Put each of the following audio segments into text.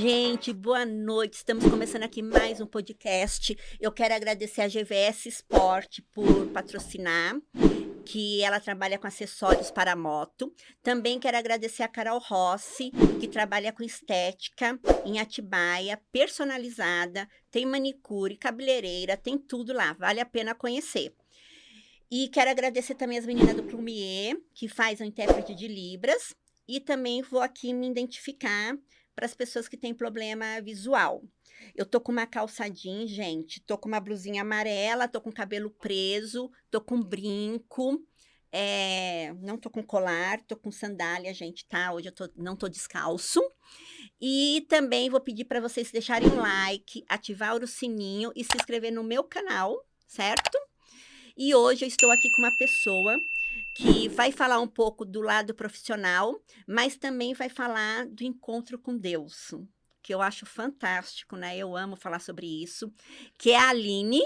gente, boa noite. Estamos começando aqui mais um podcast. Eu quero agradecer a GVS Sport por patrocinar, que ela trabalha com acessórios para moto. Também quero agradecer a Carol Rossi, que trabalha com estética em Atibaia, personalizada, tem manicure, cabeleireira, tem tudo lá, vale a pena conhecer. E quero agradecer também as meninas do Plumier, que faz o intérprete de Libras. E também vou aqui me identificar para as pessoas que têm problema visual. Eu tô com uma calça jeans, gente, tô com uma blusinha amarela, tô com cabelo preso, tô com brinco, não tô com colar, tô com sandália, gente, tá? Hoje não tô descalço. E também vou pedir para vocês deixarem um like, ativar o sininho e se inscrever no meu canal, certo? E hoje eu estou aqui com uma pessoa que vai falar um pouco do lado profissional, mas também vai falar do encontro com Deus, que eu acho fantástico, né? Eu amo falar sobre isso, que é a Aline,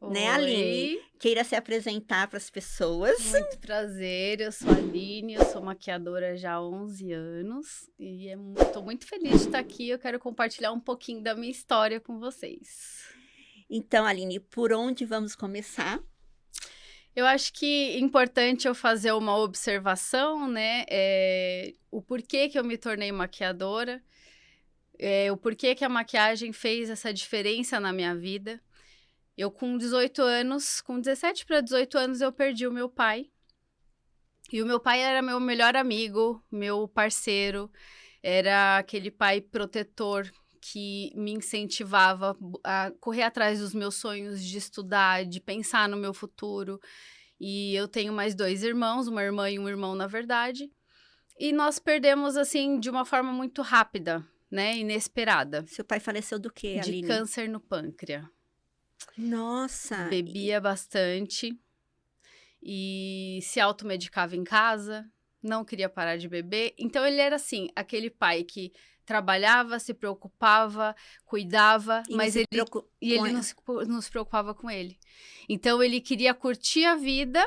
né, Aline? Queira se apresentar para as pessoas. Muito prazer, eu sou a Aline, eu sou maquiadora já há 11 anos e estou muito feliz de estar aqui, eu quero compartilhar um pouquinho da minha história com vocês. Então, Aline, por onde vamos começar? Eu acho que é importante eu fazer uma observação, né? O porquê que eu me tornei maquiadora, o porquê que a maquiagem fez essa diferença na minha vida. Eu com 18 anos, com 17 para 18 anos, eu perdi o meu pai. E o meu pai era meu melhor amigo, meu parceiro, era aquele pai protetor que me incentivava a correr atrás dos meus sonhos de estudar, de pensar no meu futuro. E eu tenho mais 2 irmãos, uma irmã e um irmão, na verdade. E nós perdemos, assim, de uma forma muito rápida, né? Inesperada. Seu pai faleceu do quê, Aline? De câncer no pâncreas. Nossa! Bebia bastante e se automedicava em casa, não queria parar de beber. Então, ele era, assim, aquele pai que trabalhava, se preocupava, cuidava, mas ele não se preocupava com ele. Então, ele queria curtir a vida,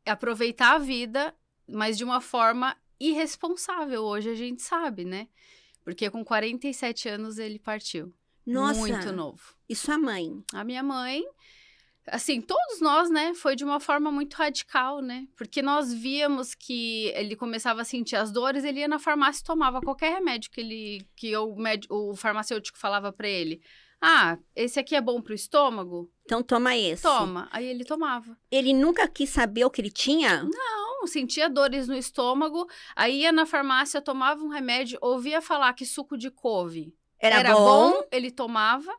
aproveitar a vida, mas de uma forma irresponsável. Hoje a gente sabe, né? Porque com 47 anos ele partiu. Nossa! Muito novo. E sua mãe? A minha mãe, assim, todos nós, né, foi de uma forma muito radical, né, porque nós víamos que ele começava a sentir as dores, ele ia na farmácia e tomava qualquer remédio que o farmacêutico falava pra ele. Ah, esse aqui é bom pro estômago? Então toma esse. Toma. Aí ele tomava. Ele nunca quis saber o que ele tinha? Não, sentia dores no estômago, aí ia na farmácia, tomava um remédio, ouvia falar que suco de couve era bom, ele tomava,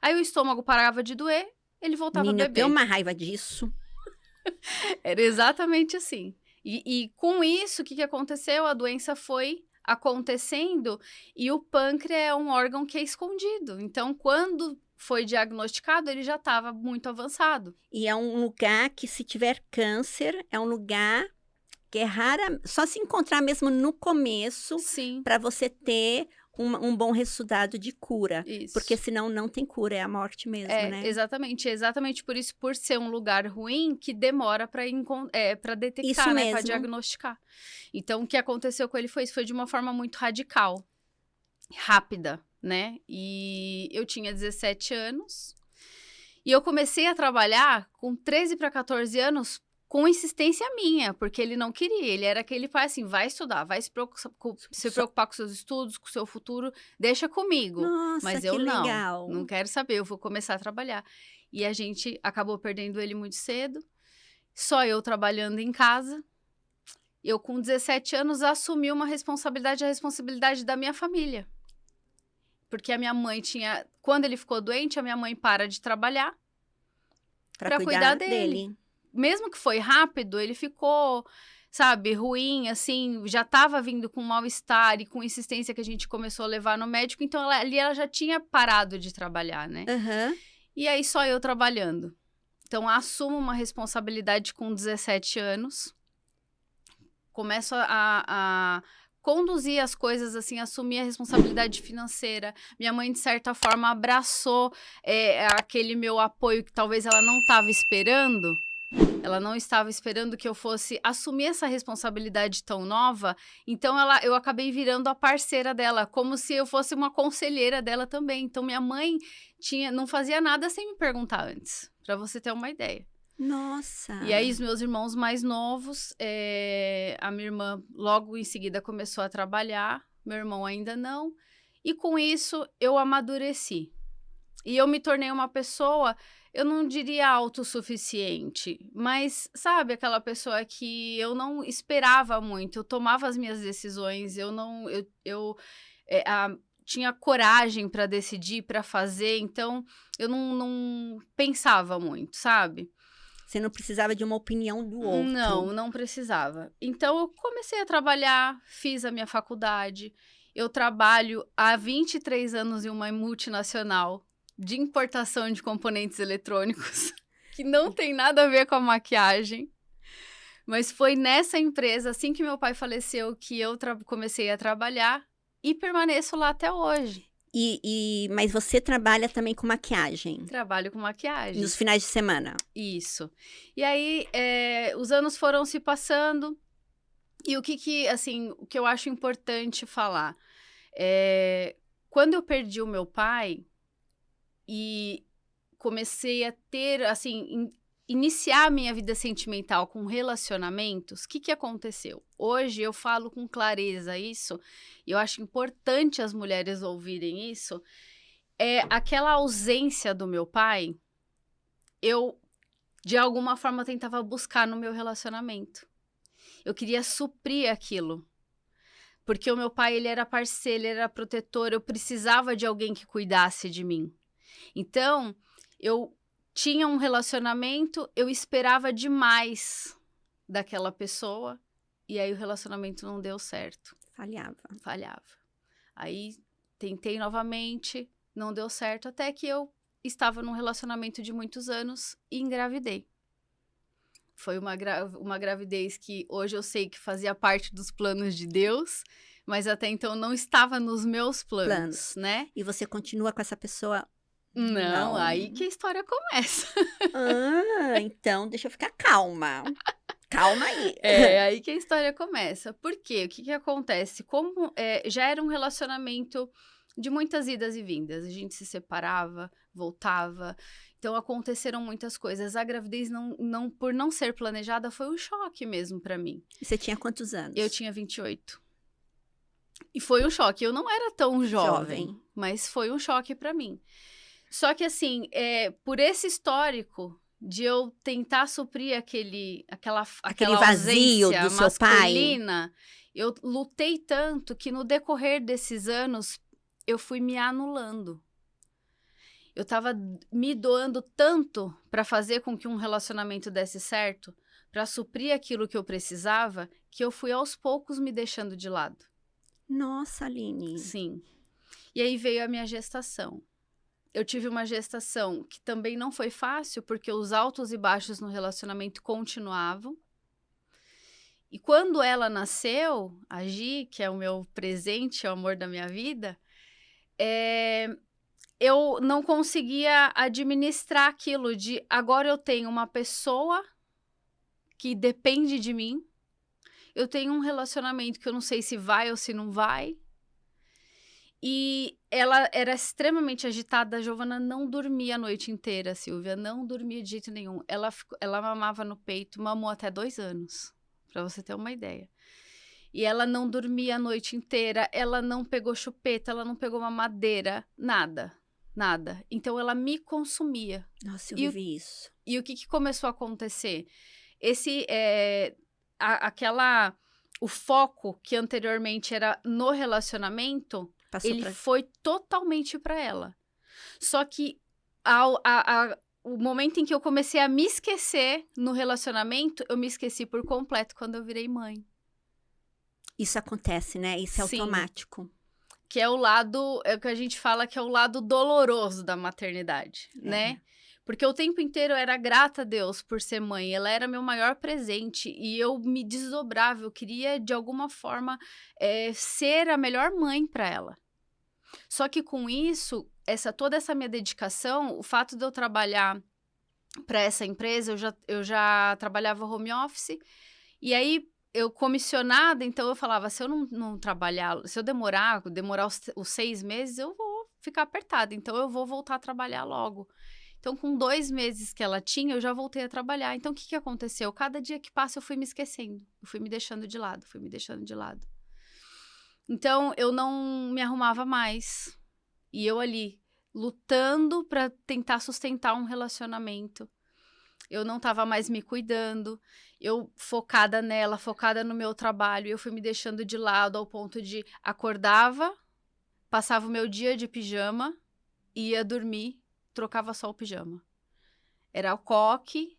aí o estômago parava de doer, ele voltava a beber. Eu tenho uma raiva disso. Era exatamente assim. E com isso, o que aconteceu? A doença foi acontecendo e o pâncreas é um órgão que é escondido. Então, quando foi diagnosticado, ele já estava muito avançado. E é um lugar que, se tiver câncer, é um lugar que é raro, só se encontrar mesmo no começo, para você ter um bom resultado de cura. Isso. Porque senão não tem cura, é a morte mesmo, né? Exatamente por isso, por ser um lugar ruim, que demora para detectar, né, para diagnosticar. Então, o que aconteceu com ele foi isso, foi de uma forma muito radical, rápida, né? E eu tinha 17 anos, e eu comecei a trabalhar com 13 para 14 anos, com insistência minha, porque ele não queria. Ele era aquele pai assim, vai estudar, vai se preocupar com seus estudos, com o seu futuro, deixa comigo. Nossa, mas que eu legal. não quero saber, eu vou começar a trabalhar. E a gente acabou perdendo ele muito cedo, só eu trabalhando em casa. Eu, com 17 anos, assumi a responsabilidade da minha família. Porque a minha mãe quando ele ficou doente, a minha mãe para de trabalhar para cuidar dele. Mesmo que foi rápido, ele ficou, sabe, ruim, assim, já estava vindo com mal-estar e com insistência que a gente começou a levar no médico, então ela já tinha parado de trabalhar, né? Uhum. E aí só eu trabalhando. Então, assumo uma responsabilidade com 17 anos, começo a conduzir as coisas, assim, assumir a responsabilidade financeira. Minha mãe, de certa forma, abraçou aquele meu apoio que talvez ela não estava esperando. Ela não estava esperando que eu fosse assumir essa responsabilidade tão nova. Então, eu acabei virando a parceira dela, como se eu fosse uma conselheira dela também. Então, minha mãe não fazia nada sem me perguntar antes, para você ter uma ideia. Nossa! E aí, os meus irmãos mais novos, a minha irmã logo em seguida começou a trabalhar, meu irmão ainda não. E com isso, eu amadureci. E eu me tornei uma pessoa, eu não diria autossuficiente, mas, sabe, aquela pessoa que eu não esperava muito, eu tomava as minhas decisões, tinha coragem para decidir, para fazer, então eu não pensava muito, sabe? Você não precisava de uma opinião do outro. Não precisava. Então, eu comecei a trabalhar, fiz a minha faculdade, eu trabalho há 23 anos em uma multinacional de importação de componentes eletrônicos, que não tem nada a ver com a maquiagem. Mas foi nessa empresa, assim que meu pai faleceu, que eu comecei a trabalhar e permaneço lá até hoje. Mas você trabalha também com maquiagem? Trabalho com maquiagem. Nos finais de semana? Isso. E aí, os anos foram se passando, e o que eu acho importante falar, quando eu perdi o meu pai, e comecei a ter, iniciar a minha vida sentimental com relacionamentos, o que aconteceu? Hoje eu falo com clareza isso, e eu acho importante as mulheres ouvirem isso, aquela ausência do meu pai, eu, de alguma forma, tentava buscar no meu relacionamento. Eu queria suprir aquilo. Porque o meu pai, ele era parceiro, ele era protetor, eu precisava de alguém que cuidasse de mim. Então, eu tinha um relacionamento, eu esperava demais daquela pessoa, e aí o relacionamento não deu certo. Falhava. Aí, tentei novamente, não deu certo, até que eu estava num relacionamento de muitos anos e engravidei. Foi uma gravidez que hoje eu sei que fazia parte dos planos de Deus, mas até então não estava nos meus planos, né? E você continua com essa pessoa? Não, aí que a história começa. Então deixa eu ficar calma. Calma aí. Aí que a história começa. Por quê? O que acontece? Como já era um relacionamento de muitas idas e vindas. A gente se separava, voltava. Então, aconteceram muitas coisas. A gravidez, por não ser planejada, foi um choque mesmo pra mim. E você tinha quantos anos? Eu tinha 28. E foi um choque. Eu não era tão jovem. Mas foi um choque pra mim. Só que, assim, por esse histórico de eu tentar suprir aquele vazio do seu masculina, eu lutei tanto que no decorrer desses anos eu fui me anulando. Eu tava me doando tanto para fazer com que um relacionamento desse certo, para suprir aquilo que eu precisava, que eu fui aos poucos me deixando de lado. Nossa, Aline. Sim. E aí veio a minha gestação. Eu tive uma gestação que também não foi fácil, porque os altos e baixos no relacionamento continuavam. E quando ela nasceu, a Gi, que é o meu presente, é o amor da minha vida, eu não conseguia administrar aquilo de agora eu tenho uma pessoa que depende de mim, eu tenho um relacionamento que eu não sei se vai ou se não vai. E ela era extremamente agitada, a Giovana não dormia a noite inteira, Silvia, não dormia de jeito nenhum. Ela mamava no peito, mamou até 2 anos, pra você ter uma ideia. E ela não dormia a noite inteira, ela não pegou chupeta, ela não pegou mamadeira, nada. Então, ela me consumia. Nossa, eu vivi isso. E o que começou a acontecer? O foco que anteriormente era no relacionamento, foi totalmente para ela. Só que o momento em que eu comecei a me esquecer no relacionamento, eu me esqueci por completo quando eu virei mãe. Isso acontece, né? Isso é Sim. automático. Que é o que a gente fala que é o lado doloroso da maternidade, né? Porque o tempo inteiro eu era grata a Deus por ser mãe. Ela era meu maior presente. E eu me desdobrava. Eu queria, de alguma forma, ser a melhor mãe para ela. Só que com isso, toda essa minha dedicação, o fato de eu trabalhar para essa empresa, eu já trabalhava home office, e aí eu comissionada, então eu falava, se eu não trabalhar, se eu demorar os 6 meses, eu vou ficar apertada, então eu vou voltar a trabalhar logo. Então, com 2 meses que ela tinha, eu já voltei a trabalhar. Então, o que aconteceu? Cada dia que passa, eu fui me esquecendo, eu fui me deixando de lado, fui me deixando de lado. Então, eu não me arrumava mais. E eu ali, lutando para tentar sustentar um relacionamento. Eu não estava mais me cuidando, eu focada nela, focada no meu trabalho, eu fui me deixando de lado ao ponto de acordava, passava o meu dia de pijama, ia dormir, trocava só o pijama. Era o coque.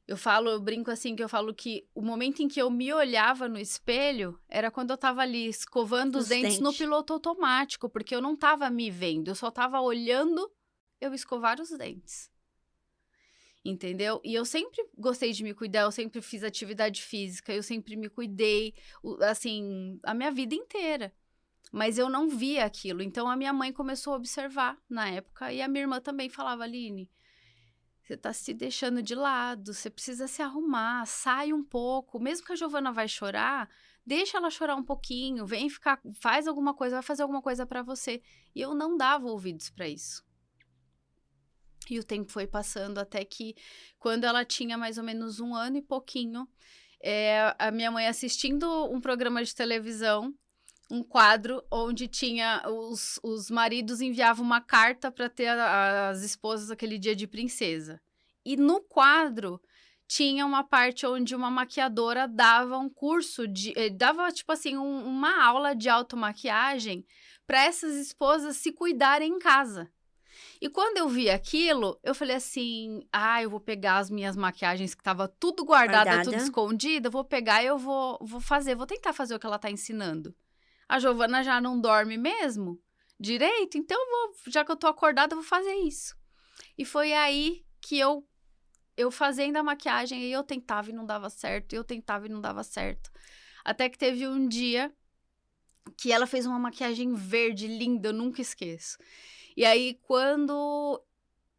Eu brinco assim, que eu falo que o momento em que eu me olhava no espelho era quando eu tava ali escovando os dentes no piloto automático, porque eu não tava me vendo, eu só tava olhando eu escovar os dentes. Entendeu? E eu sempre gostei de me cuidar, eu sempre fiz atividade física, eu sempre me cuidei, assim, a minha vida inteira. Mas eu não via aquilo. Então, a minha mãe começou a observar na época, e a minha irmã também falava, Aline, você tá se deixando de lado, você precisa se arrumar, sai um pouco. Mesmo que a Giovana vai chorar, deixa ela chorar um pouquinho, vem ficar, faz alguma coisa, vai fazer alguma coisa pra você. E eu não dava ouvidos pra isso. E o tempo foi passando até que, quando ela tinha mais ou menos 1 ano e pouquinho, a minha mãe assistindo um programa de televisão, um quadro onde tinha os maridos enviavam uma carta para ter as esposas aquele dia de princesa. E no quadro tinha uma parte onde uma maquiadora dava um curso dava tipo assim uma aula de automaquiagem para essas esposas se cuidarem em casa. E quando eu vi aquilo, eu falei assim, eu vou pegar as minhas maquiagens que tava tudo guardada, tudo escondida, vou pegar e eu vou tentar fazer o que ela tá ensinando. A Giovana já não dorme mesmo direito, então já que eu tô acordada, eu vou fazer isso. E foi aí que eu fazendo a maquiagem, aí eu tentava e não dava certo, eu tentava e não dava certo. Até que teve um dia que ela fez uma maquiagem verde, linda, eu nunca esqueço. E aí, quando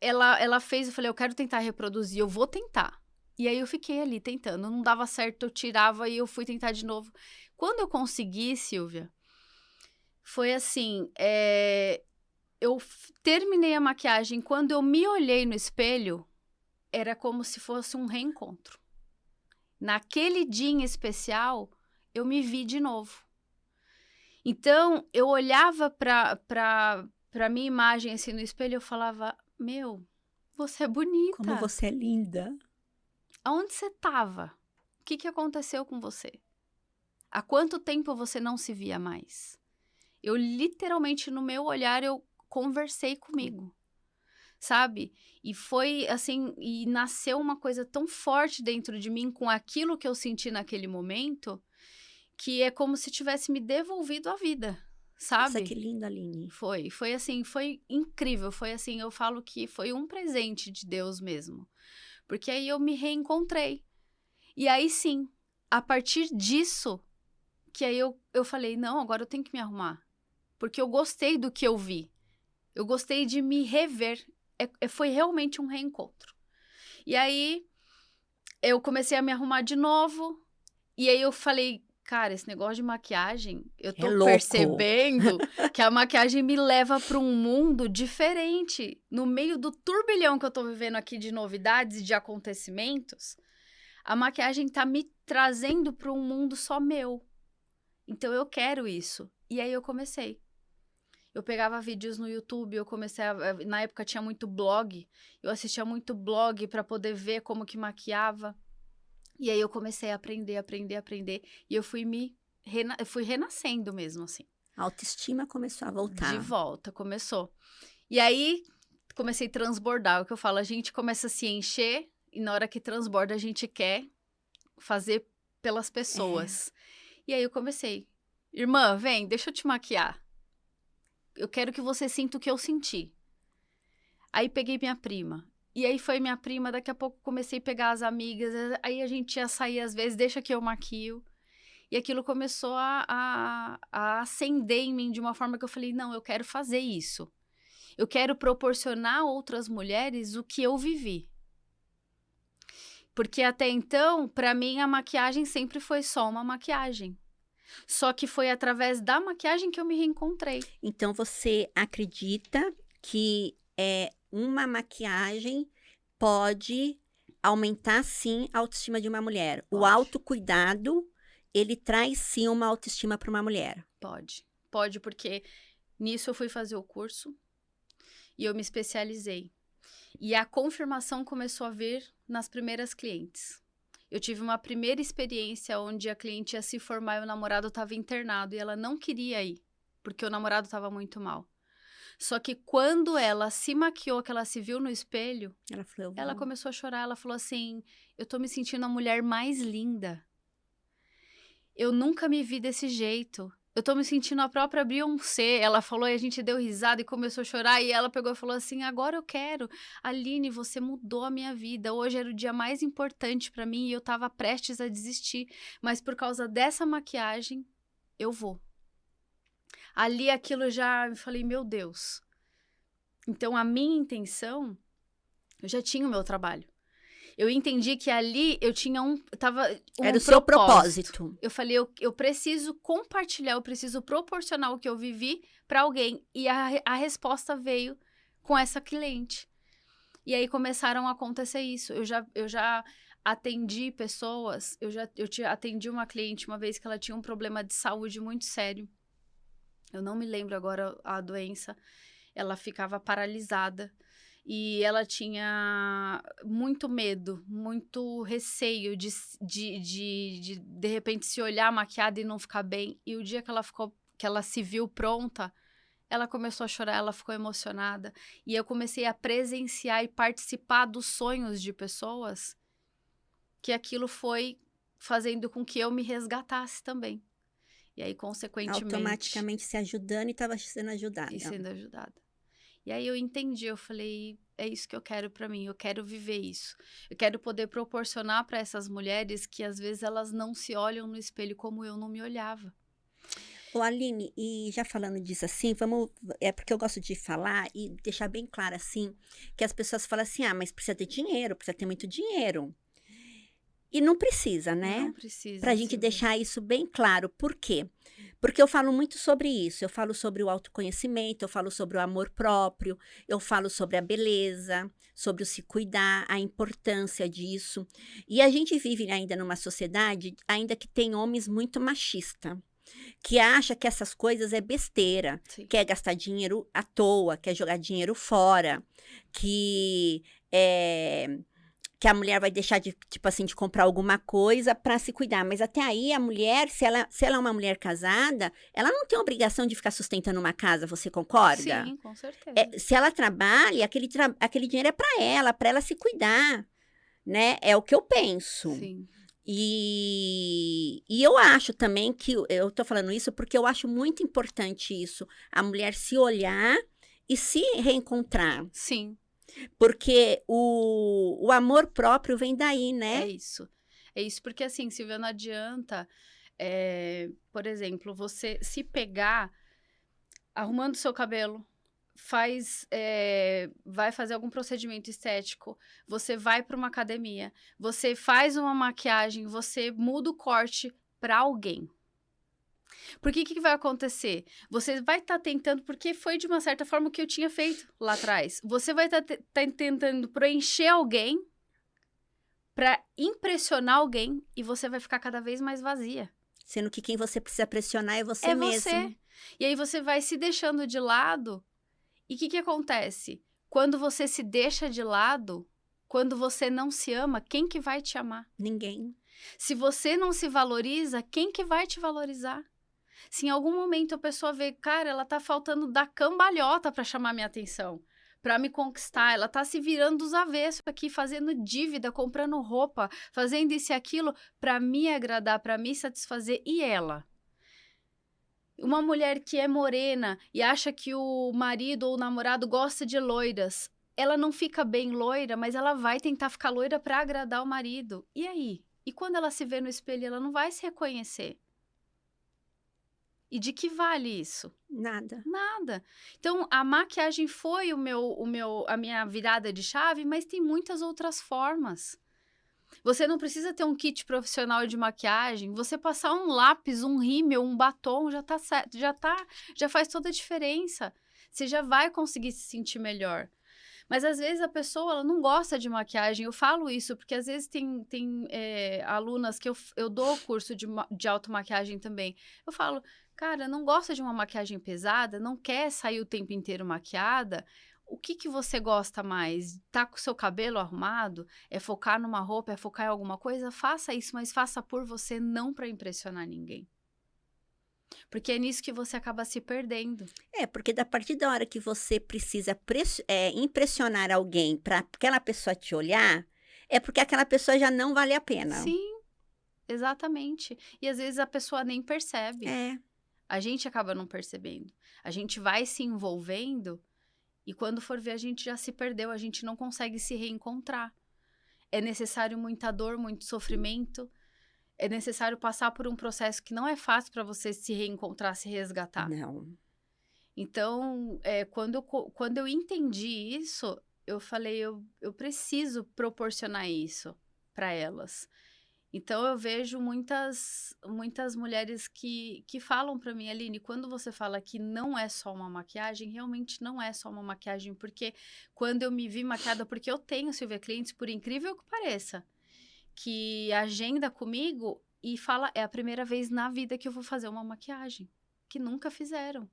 ela fez, eu falei, eu quero tentar reproduzir, eu vou tentar. E aí, eu fiquei ali tentando, não dava certo, eu tirava e eu fui tentar de novo. Quando eu consegui, Silvia, foi assim, eu terminei a maquiagem, quando eu me olhei no espelho, era como se fosse um reencontro. Naquele dia em especial, eu me vi de novo. Então, eu olhava pra minha imagem assim no espelho, eu falava, meu, você é bonita. Como você é linda. Aonde você tava? O que aconteceu com você? Há quanto tempo você não se via mais? Eu literalmente, no meu olhar, eu conversei comigo, sabe? E foi assim, e nasceu uma coisa tão forte dentro de mim com aquilo que eu senti naquele momento, que é como se tivesse me devolvido a vida. Sabe? Nossa, que linda, Aline. Foi assim, foi incrível, foi assim, eu falo que foi um presente de Deus mesmo, porque aí eu me reencontrei, e aí sim, a partir disso, que aí eu falei, não, agora eu tenho que me arrumar, porque eu gostei do que eu vi, eu gostei de me rever, foi realmente um reencontro, e aí eu comecei a me arrumar de novo, e aí eu falei, cara, esse negócio de maquiagem, eu tô percebendo que a maquiagem me leva para um mundo diferente. No meio do turbilhão que eu tô vivendo aqui de novidades e de acontecimentos, a maquiagem tá me trazendo para um mundo só meu. Então eu quero isso. E aí eu comecei. Eu pegava vídeos no YouTube, na época tinha muito blog, eu assistia muito blog para poder ver como que maquiava. E aí eu comecei a aprender, e eu fui fui renascendo mesmo, assim. A autoestima começou a voltar. De volta, começou. E aí, comecei a transbordar, o que eu falo, a gente começa a se encher, e na hora que transborda, a gente quer fazer pelas pessoas. E aí eu comecei, irmã, vem, deixa eu te maquiar. Eu quero que você sinta o que eu senti. Aí peguei minha prima. E aí foi minha prima, daqui a pouco comecei a pegar as amigas, aí a gente ia sair às vezes, deixa que eu maquio. E aquilo começou a acender em mim de uma forma que eu falei, não, eu quero fazer isso. Eu quero proporcionar a outras mulheres o que eu vivi. Porque até então, pra mim, a maquiagem sempre foi só uma maquiagem. Só que foi através da maquiagem que eu me reencontrei. Então, você acredita que uma maquiagem pode aumentar, sim, a autoestima de uma mulher? O Pode. autocuidado, ele traz, sim, uma autoestima para uma mulher. Pode. Pode, porque nisso eu fui fazer o curso e eu me especializei. E a confirmação começou a vir nas primeiras clientes. Eu tive uma primeira experiência onde a cliente ia se formar e o namorado estava internado e ela não queria ir, porque o namorado estava muito mal. Só que quando ela se maquiou, que ela se viu no espelho, Ela falou, ela começou a chorar. Ela falou assim, eu tô me sentindo a mulher mais linda. Eu nunca me vi desse jeito. Eu tô me sentindo a própria Beyoncé. Ela falou e a gente deu risada e começou a chorar. E ela pegou e falou assim, agora eu quero. Aline, você mudou a minha vida. Hoje era o dia mais importante pra mim e eu tava prestes a desistir. Mas por causa dessa maquiagem, eu vou. Ali aquilo já, eu falei, meu Deus. Então a minha intenção, eu já tinha o meu trabalho. Eu entendi que ali eu tinha era o seu propósito. Eu falei, eu preciso compartilhar, eu preciso proporcionar o que eu vivi para alguém. E a resposta veio com essa cliente. E aí começaram a acontecer isso. Eu já atendi pessoas, eu atendi uma cliente uma vez que ela tinha um problema de saúde muito sério. Eu não me lembro agora a doença. Ela ficava paralisada. E ela tinha muito medo, muito receio de repente se olhar maquiada e não ficar bem. E o dia que ela se viu pronta, ela começou a chorar, ela ficou emocionada. E eu comecei a presenciar e participar dos sonhos de pessoas, que aquilo foi fazendo com que eu me resgatasse também. E aí, consequentemente... automaticamente se ajudando e estava sendo ajudada. E sendo ajudada. E aí eu entendi, eu falei, é isso que eu quero pra mim, eu quero viver isso. Eu quero poder proporcionar pra essas mulheres que às vezes elas não se olham no espelho como eu não me olhava. Ô, Aline, e já falando disso assim, porque eu gosto de falar e deixar bem claro assim, que as pessoas falam assim, mas precisa ter dinheiro, precisa ter muito dinheiro. E não precisa, né? Não precisa. Pra gente deixar isso bem claro. Por quê? Porque eu falo muito sobre isso. Eu falo sobre o autoconhecimento, eu falo sobre o amor próprio, eu falo sobre a beleza, sobre o se cuidar, a importância disso. E a gente vive ainda numa sociedade, ainda que tem homens muito machistas, que acha que essas coisas é besteira, Sim. Quer gastar dinheiro à toa, quer jogar dinheiro fora, que a mulher vai deixar de comprar alguma coisa para se cuidar. Mas até aí, a mulher, se ela é uma mulher casada, ela não tem obrigação de ficar sustentando uma casa, você concorda? Sim, com certeza. Se ela trabalha, aquele dinheiro é para ela se cuidar, né? É o que eu penso. Sim. E eu acho também que, eu tô falando isso porque eu acho muito importante isso, a mulher se olhar e se reencontrar. Sim. Porque o amor próprio vem daí, né? É isso. É isso, porque assim, Silvia, não adianta, por exemplo, você se pegar arrumando seu cabelo, vai fazer algum procedimento estético, você vai para uma academia, você faz uma maquiagem, você muda o corte para alguém. Porque o que vai acontecer? Você vai estar tentando, porque foi de uma certa forma o que eu tinha feito lá atrás. Você vai estar tentando preencher alguém para impressionar alguém e você vai ficar cada vez mais vazia. Sendo que quem você precisa pressionar é você mesmo. Você. E aí você vai se deixando de lado. E o que acontece? Quando você se deixa de lado, quando você não se ama, quem que vai te amar? Ninguém. Se você não se valoriza, quem que vai te valorizar? Se em algum momento a pessoa vê, cara, ela tá faltando dar cambalhota para chamar minha atenção, para me conquistar, ela tá se virando dos avessos aqui, fazendo dívida, comprando roupa, fazendo isso e aquilo para me agradar, para me satisfazer, e ela? Uma mulher que é morena e acha que o marido ou o namorado gosta de loiras, ela não fica bem loira, mas ela vai tentar ficar loira para agradar o marido. E aí? E quando ela se vê no espelho, ela não vai se reconhecer. E de que vale isso? Nada. Nada. Então, a maquiagem foi a minha virada de chave, mas tem muitas outras formas. Você não precisa ter um kit profissional de maquiagem. Você passar um lápis, um rímel, um batom, já tá certo, já faz toda a diferença. Você já vai conseguir se sentir melhor. Mas às vezes a pessoa ela não gosta de maquiagem. Eu falo isso porque às vezes tem alunas que eu dou curso de automaquiagem também. Eu falo, cara, não gosta de uma maquiagem pesada, não quer sair o tempo inteiro maquiada. O que você gosta mais? Tá com o seu cabelo arrumado? É focar numa roupa? É focar em alguma coisa? Faça isso, mas faça por você, não para impressionar ninguém. Porque é nisso que você acaba se perdendo. Porque a partir da hora que você precisa impressionar alguém para aquela pessoa te olhar, é porque aquela pessoa já não vale a pena. Sim, exatamente. E às vezes a pessoa nem percebe. A gente acaba não percebendo. A gente vai se envolvendo e quando for ver a gente já se perdeu, a gente não consegue se reencontrar. É necessário muita dor, muito sofrimento. É necessário passar por um processo que não é fácil para você se reencontrar, se resgatar. Não. Então, quando eu entendi isso, eu falei, eu preciso proporcionar isso para elas. Então, eu vejo muitas mulheres que falam para mim, Aline, quando você fala que não é só uma maquiagem, realmente não é só uma maquiagem, porque quando eu me vi maquiada, porque eu tenho, Silvia, clientes, por incrível que pareça, que agenda comigo e fala, é a primeira vez na vida que eu vou fazer uma maquiagem, que nunca fizeram.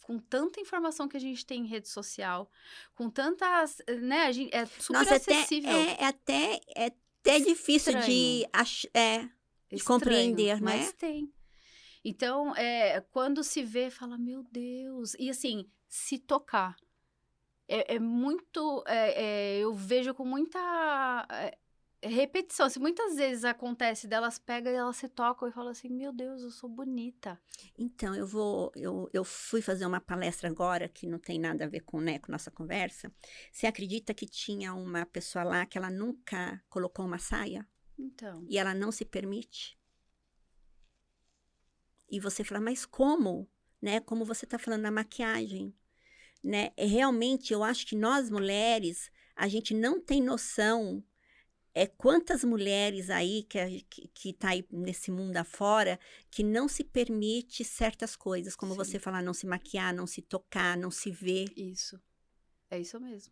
Com tanta informação que a gente tem em rede social, com tantas, né, é super acessível. É até difícil de compreender, né? Mas tem. Então, quando se vê, fala, meu Deus. E assim, se tocar. É muito, eu vejo com muita repetição. Assim, muitas vezes acontece delas pegam e elas se tocam e falam assim, meu Deus, eu sou bonita. Então, eu fui fazer uma palestra agora, que não tem nada a ver com nossa conversa. Você acredita que tinha uma pessoa lá que ela nunca colocou uma saia? Então. E ela não se permite? E você fala, mas como? Né? Como você está falando da maquiagem? Né? Realmente, eu acho que nós mulheres, a gente não tem noção quantas mulheres aí que tá aí nesse mundo afora que não se permite certas coisas, como você falar, não se maquiar, não se tocar, não se ver. Isso. É isso mesmo.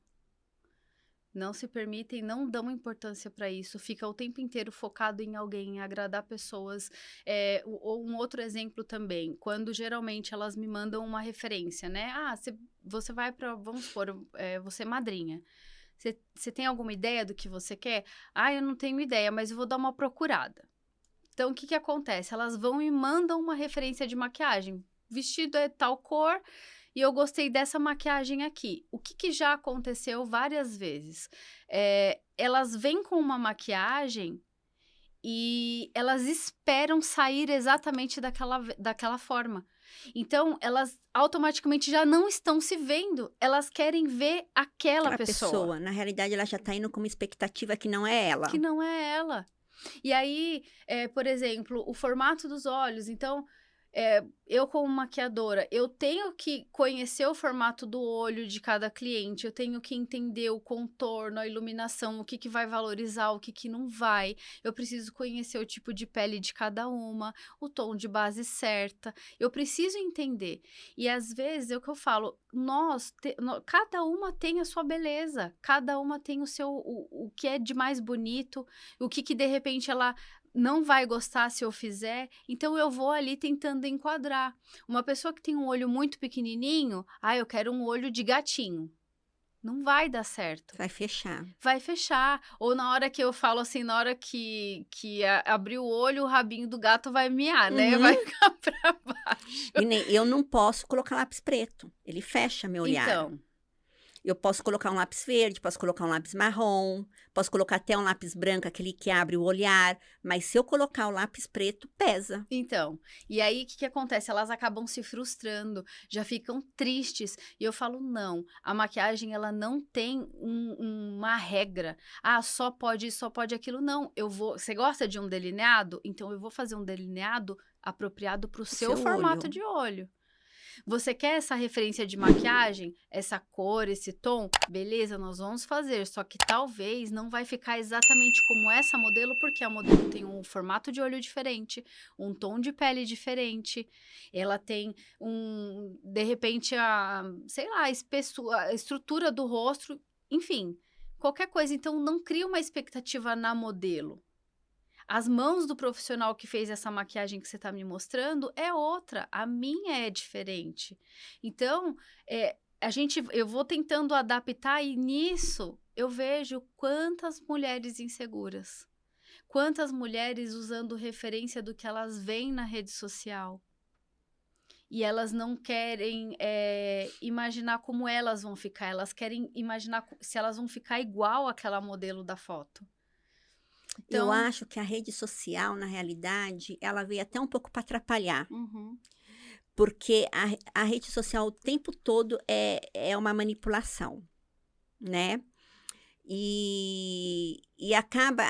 Não se permitem, não dão importância para isso, fica o tempo inteiro focado em alguém, em agradar pessoas. Um outro exemplo também, quando geralmente elas me mandam uma referência, né? Você vai para, vamos supor, você é madrinha. Você tem alguma ideia do que você quer? Eu não tenho ideia, mas eu vou dar uma procurada. Então, o que acontece? Elas vão e mandam uma referência de maquiagem. Vestido é tal cor e eu gostei dessa maquiagem aqui. O que já aconteceu várias vezes? Elas vêm com uma maquiagem e elas esperam sair exatamente daquela forma. Então, elas automaticamente já não estão se vendo. Elas querem ver aquela pessoa. Na realidade, ela já está indo com uma expectativa que não é ela. Que não é ela. E aí, por exemplo, o formato dos olhos. Então, eu como maquiadora, eu tenho que conhecer o formato do olho de cada cliente, eu tenho que entender o contorno, a iluminação, o que vai valorizar, o que não vai. Eu preciso conhecer o tipo de pele de cada uma, o tom de base certa. Eu preciso entender. E às vezes é o que eu falo, cada uma tem a sua beleza, cada uma tem o que é de mais bonito, o que de repente ela não vai gostar se eu fizer, então eu vou ali tentando enquadrar. Uma pessoa que tem um olho muito pequenininho, eu quero um olho de gatinho. Não vai dar certo. Vai fechar. Vai fechar. Ou na hora que eu falo assim, na hora que abrir o olho, o rabinho do gato vai miar, né? Vai ficar pra baixo. E eu não posso colocar lápis preto. Ele fecha meu olhar. Então. Eu posso colocar um lápis verde, posso colocar um lápis marrom, posso colocar até um lápis branco, aquele que abre o olhar. Mas se eu colocar o lápis preto, pesa. Então, e aí o que acontece? Elas acabam se frustrando, já ficam tristes. E eu falo, não, a maquiagem ela não tem uma regra. Só pode isso, só pode aquilo. Não, você gosta de um delineado? Então eu vou fazer um delineado apropriado para o seu formato de olho. Você quer essa referência de maquiagem? Essa cor, esse tom? Beleza, nós vamos fazer. Só que talvez não vai ficar exatamente como essa modelo, porque a modelo tem um formato de olho diferente, um tom de pele diferente. Ela tem de repente, sei lá, a estrutura do rosto, enfim, qualquer coisa. Então, não cria uma expectativa na modelo. As mãos do profissional que fez essa maquiagem que você está me mostrando é outra, a minha é diferente. Então, eu vou tentando adaptar e nisso eu vejo quantas mulheres inseguras, quantas mulheres usando referência do que elas veem na rede social. E elas não querem imaginar como elas vão ficar, elas querem imaginar se elas vão ficar igual àquela modelo da foto. Eu Então, acho que a rede social, na realidade, ela veio até um pouco para atrapalhar. Porque a rede social o tempo todo é uma manipulação, né? E acaba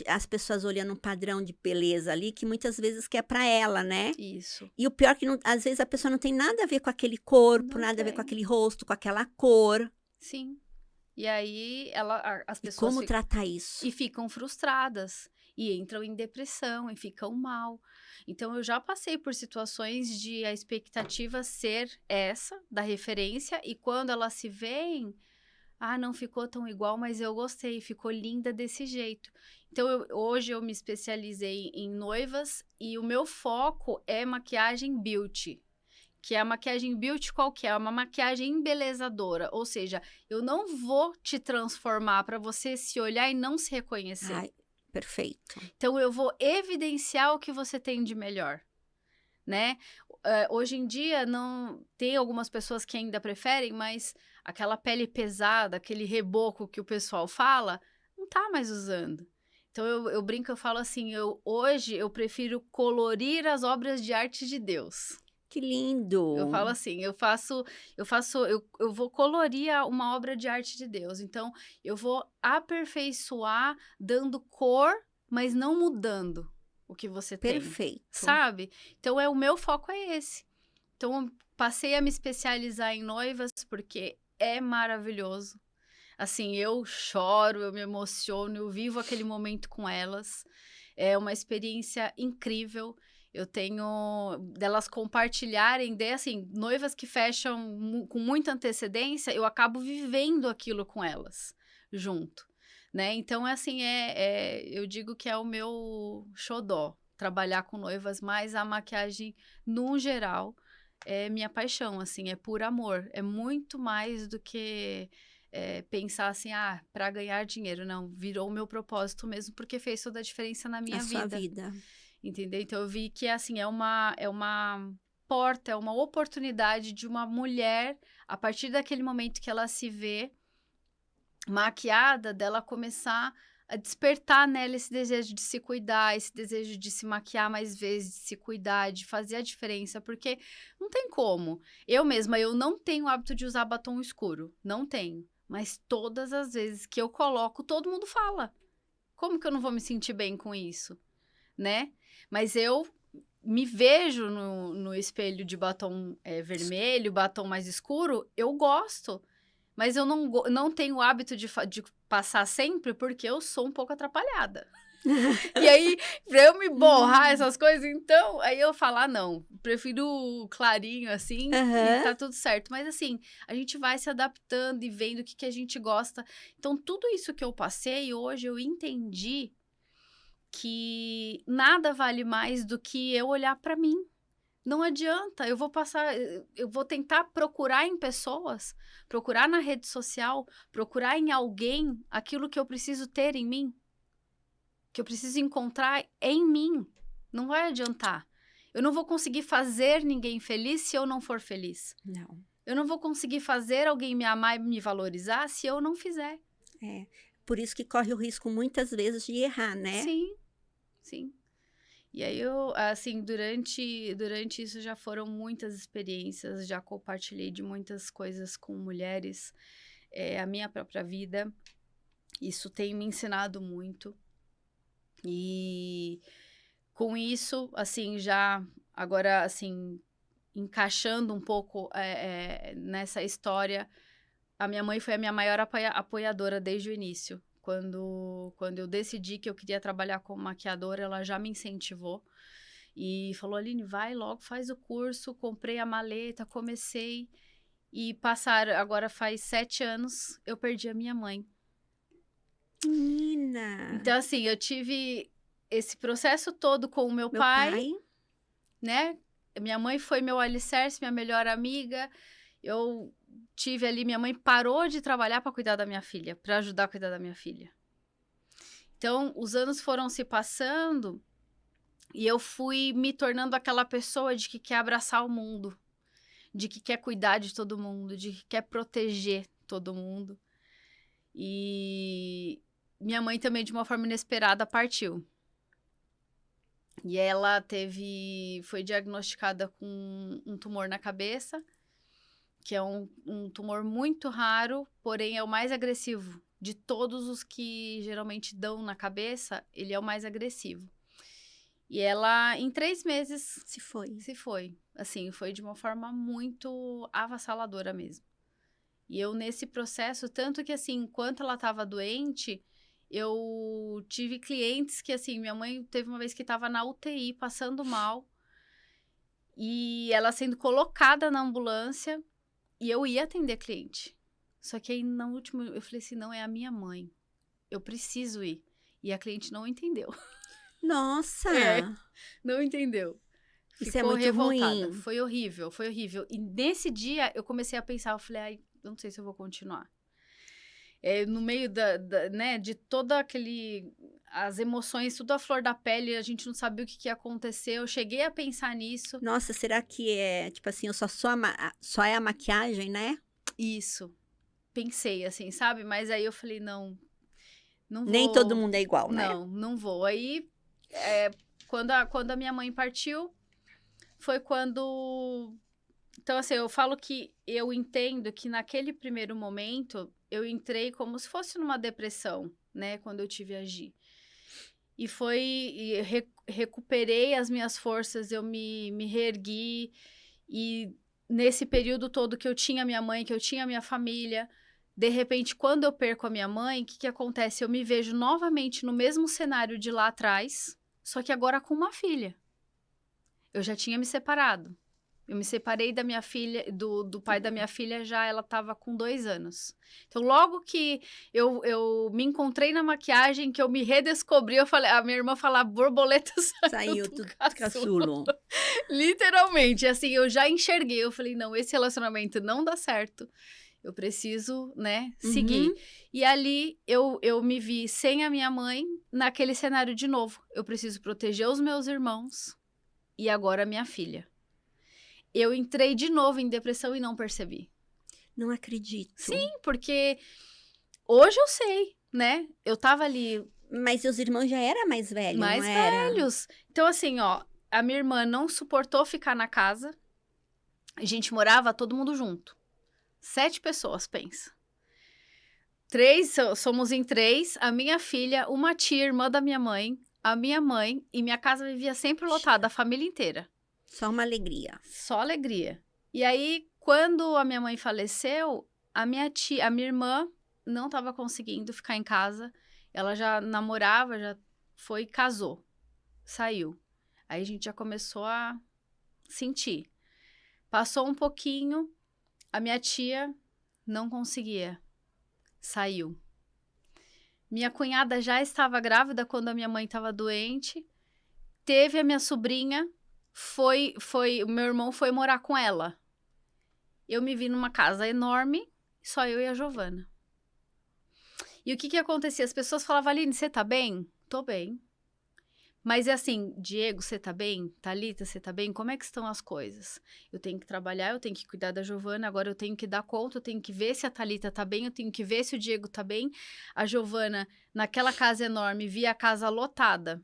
as pessoas olhando um padrão de beleza ali que muitas vezes quer para ela, né? isso. E o pior é que às vezes a pessoa não tem nada a ver com aquele corpo, Não nada a ver com tem. aquele rosto, com aquela cor. Sim. E aí as E pessoas como tratar isso? e ficam frustradas e entram em depressão e ficam mal. Então eu já passei por situações de a expectativa ser essa da referência e quando elas se veem, não ficou tão igual, mas eu gostei, ficou linda desse jeito. Então hoje eu me especializei em noivas e o meu foco é maquiagem beauty. Que é a maquiagem beauty qual que é? É uma maquiagem embelezadora, ou seja, eu não vou te transformar para você se olhar e não se reconhecer. Ai, perfeito. Então eu vou evidenciar o que você tem de melhor, né? Hoje em dia não tem algumas pessoas que ainda preferem, mas aquela pele pesada, aquele reboco que o pessoal fala, não tá mais usando. Então eu brinco, eu falo assim, hoje eu prefiro colorir as obras de arte de Deus. Que lindo! Eu falo assim, eu vou colorir uma obra de arte de Deus. Então, eu vou aperfeiçoar dando cor, mas não mudando o que você tem, Perfeito. sabe? Então, o meu foco é esse. Então, eu passei a me especializar em noivas porque é maravilhoso. Assim, eu choro, eu me emociono, eu vivo aquele momento com elas. É uma experiência incrível. Eu tenho delas compartilharem, assim, noivas que fecham com muita antecedência, eu acabo vivendo aquilo com elas, junto, né? Então, assim, eu digo que é o meu xodó, trabalhar com noivas, mas a maquiagem, no geral, é minha paixão, assim, é por amor. É muito mais do que pensar assim, para ganhar dinheiro. Não, virou o meu propósito mesmo, porque fez toda a diferença na minha vida. Sua vida. Entendeu? Então eu vi que assim é uma porta, é uma oportunidade de uma mulher, a partir daquele momento que ela se vê maquiada, dela começar a despertar nela esse desejo de se cuidar, esse desejo de se maquiar mais vezes, de se cuidar, de fazer a diferença, porque não tem como. Eu mesma, eu não tenho o hábito de usar batom escuro, não tenho. Mas todas as vezes que eu coloco, todo mundo fala. Como que eu não vou me sentir bem com isso? Né? Mas eu me vejo no espelho de batom vermelho, batom mais escuro, eu gosto. Mas eu não tenho o hábito de passar sempre porque eu sou um pouco atrapalhada. E aí, pra eu me borrar essas coisas, então, aí eu falo, não, prefiro clarinho assim e tá tudo certo. Mas assim, a gente vai se adaptando e vendo o que a gente gosta. Então, tudo isso que eu passei, hoje eu entendi que nada vale mais do que eu olhar para mim. Não adianta, eu vou tentar procurar em pessoas, procurar na rede social, procurar em alguém aquilo que eu preciso ter em mim, que eu preciso encontrar em mim. Não vai adiantar. Eu não vou conseguir fazer ninguém feliz se eu não for feliz. Não. Eu não vou conseguir fazer alguém me amar e me valorizar se eu não fizer. Por isso que corre o risco muitas vezes de errar, né? Sim, sim. E aí eu, assim, durante isso já foram muitas experiências, já compartilhei de muitas coisas com mulheres, a minha própria vida. Isso tem me ensinado muito. E com isso, assim, agora, assim, encaixando um pouco nessa história, a minha mãe foi a minha maior apoiadora desde o início. Quando eu decidi que eu queria trabalhar como maquiadora, ela já me incentivou. E falou, Aline, vai logo, faz o curso. Comprei a maleta, comecei. E agora faz 7 anos, eu perdi a minha mãe. Menina! Então, assim, eu tive esse processo todo com o meu pai, né? Minha mãe foi meu alicerce, minha melhor amiga. Eu tive ali, minha mãe parou de trabalhar para cuidar da minha filha, para ajudar a cuidar da minha filha. Então, os anos foram se passando e eu fui me tornando aquela pessoa de que quer abraçar o mundo, de que quer cuidar de todo mundo, de que quer proteger todo mundo. E minha mãe também, de uma forma inesperada, partiu. E ela foi diagnosticada com um tumor na cabeça, que é um tumor muito raro, porém é o mais agressivo. De todos os que geralmente dão na cabeça, ele é o mais agressivo. E ela, em 3 meses... Se foi. Assim, foi de uma forma muito avassaladora mesmo. E eu, nesse processo, tanto que, assim, enquanto ela estava doente, eu tive clientes que, assim, minha mãe teve uma vez que estava na UTI, passando mal, e ela sendo colocada na ambulância, e eu ia atender cliente. Só que aí, no último, eu falei assim, não, é a minha mãe. Eu preciso ir. E a cliente não entendeu. Nossa! Não entendeu. Isso é muito revoltada. ruim. Foi horrível, foi horrível. E nesse dia, eu comecei a pensar, eu falei, ai, eu não sei se eu vou continuar. No meio né, de toda as emoções, tudo à flor da pele, a gente não sabia o que ia acontecer. Eu cheguei a pensar nisso. Nossa, será que é, tipo assim, só é a maquiagem, né? Isso. Pensei, assim, sabe? Mas aí eu falei, não vou. Nem todo mundo é igual, né? Não vou. Aí, quando a minha mãe partiu, foi quando... Então, assim, eu falo que eu entendo que naquele primeiro momento, eu entrei como se fosse numa depressão, né? Quando eu tive a Gi. E recuperei as minhas forças, eu me reergui. E nesse período todo que eu tinha minha mãe, que eu tinha minha família, de repente, quando eu perco a minha mãe, o que acontece? Eu me vejo novamente no mesmo cenário de lá atrás, só que agora com uma filha. Eu já tinha me separado. Eu me separei da minha filha, do pai da minha filha, ela estava com 2 anos. Então, logo que eu me encontrei na maquiagem, que eu me redescobri, a minha irmã fala, borboleta saiu do caçulo. Literalmente, assim, eu já enxerguei, eu falei, não, esse relacionamento não dá certo. Eu preciso, né, seguir. E ali, eu me vi sem a minha mãe, naquele cenário de novo. Eu preciso proteger os meus irmãos e agora a minha filha. Eu entrei de novo em depressão e não percebi. Não acredito. Sim, porque hoje eu sei, né? Eu tava ali... Mas os irmãos já eram mais velhos, mais não era? velhos. Então, assim, ó, a minha irmã não suportou ficar na casa. A gente morava todo mundo junto. 7 pessoas, pensa. 3, somos em 3. A minha filha, uma tia, irmã da minha mãe, a minha mãe, e minha casa vivia sempre lotada, a família inteira. Só uma alegria. Só alegria. E aí, quando a minha mãe faleceu, a minha irmã não estava conseguindo ficar em casa. Ela já namorava, já foi e casou. Saiu. Aí a gente já começou a sentir. Passou um pouquinho, a minha tia não conseguia. Saiu. Minha cunhada já estava grávida quando a minha mãe estava doente. Teve a minha sobrinha... o meu irmão foi morar com ela. Eu me vi numa casa enorme, só eu e a Giovana. E o que acontecia? As pessoas falavam, Aline, você tá bem? Tô bem. Mas é assim, Diego, você tá bem? Thalita, você tá bem? Como é que estão as coisas? Eu tenho que trabalhar, eu tenho que cuidar da Giovana, agora eu tenho que dar conta, eu tenho que ver se a Thalita tá bem, eu tenho que ver se o Diego tá bem. A Giovana, naquela casa enorme, via a casa lotada.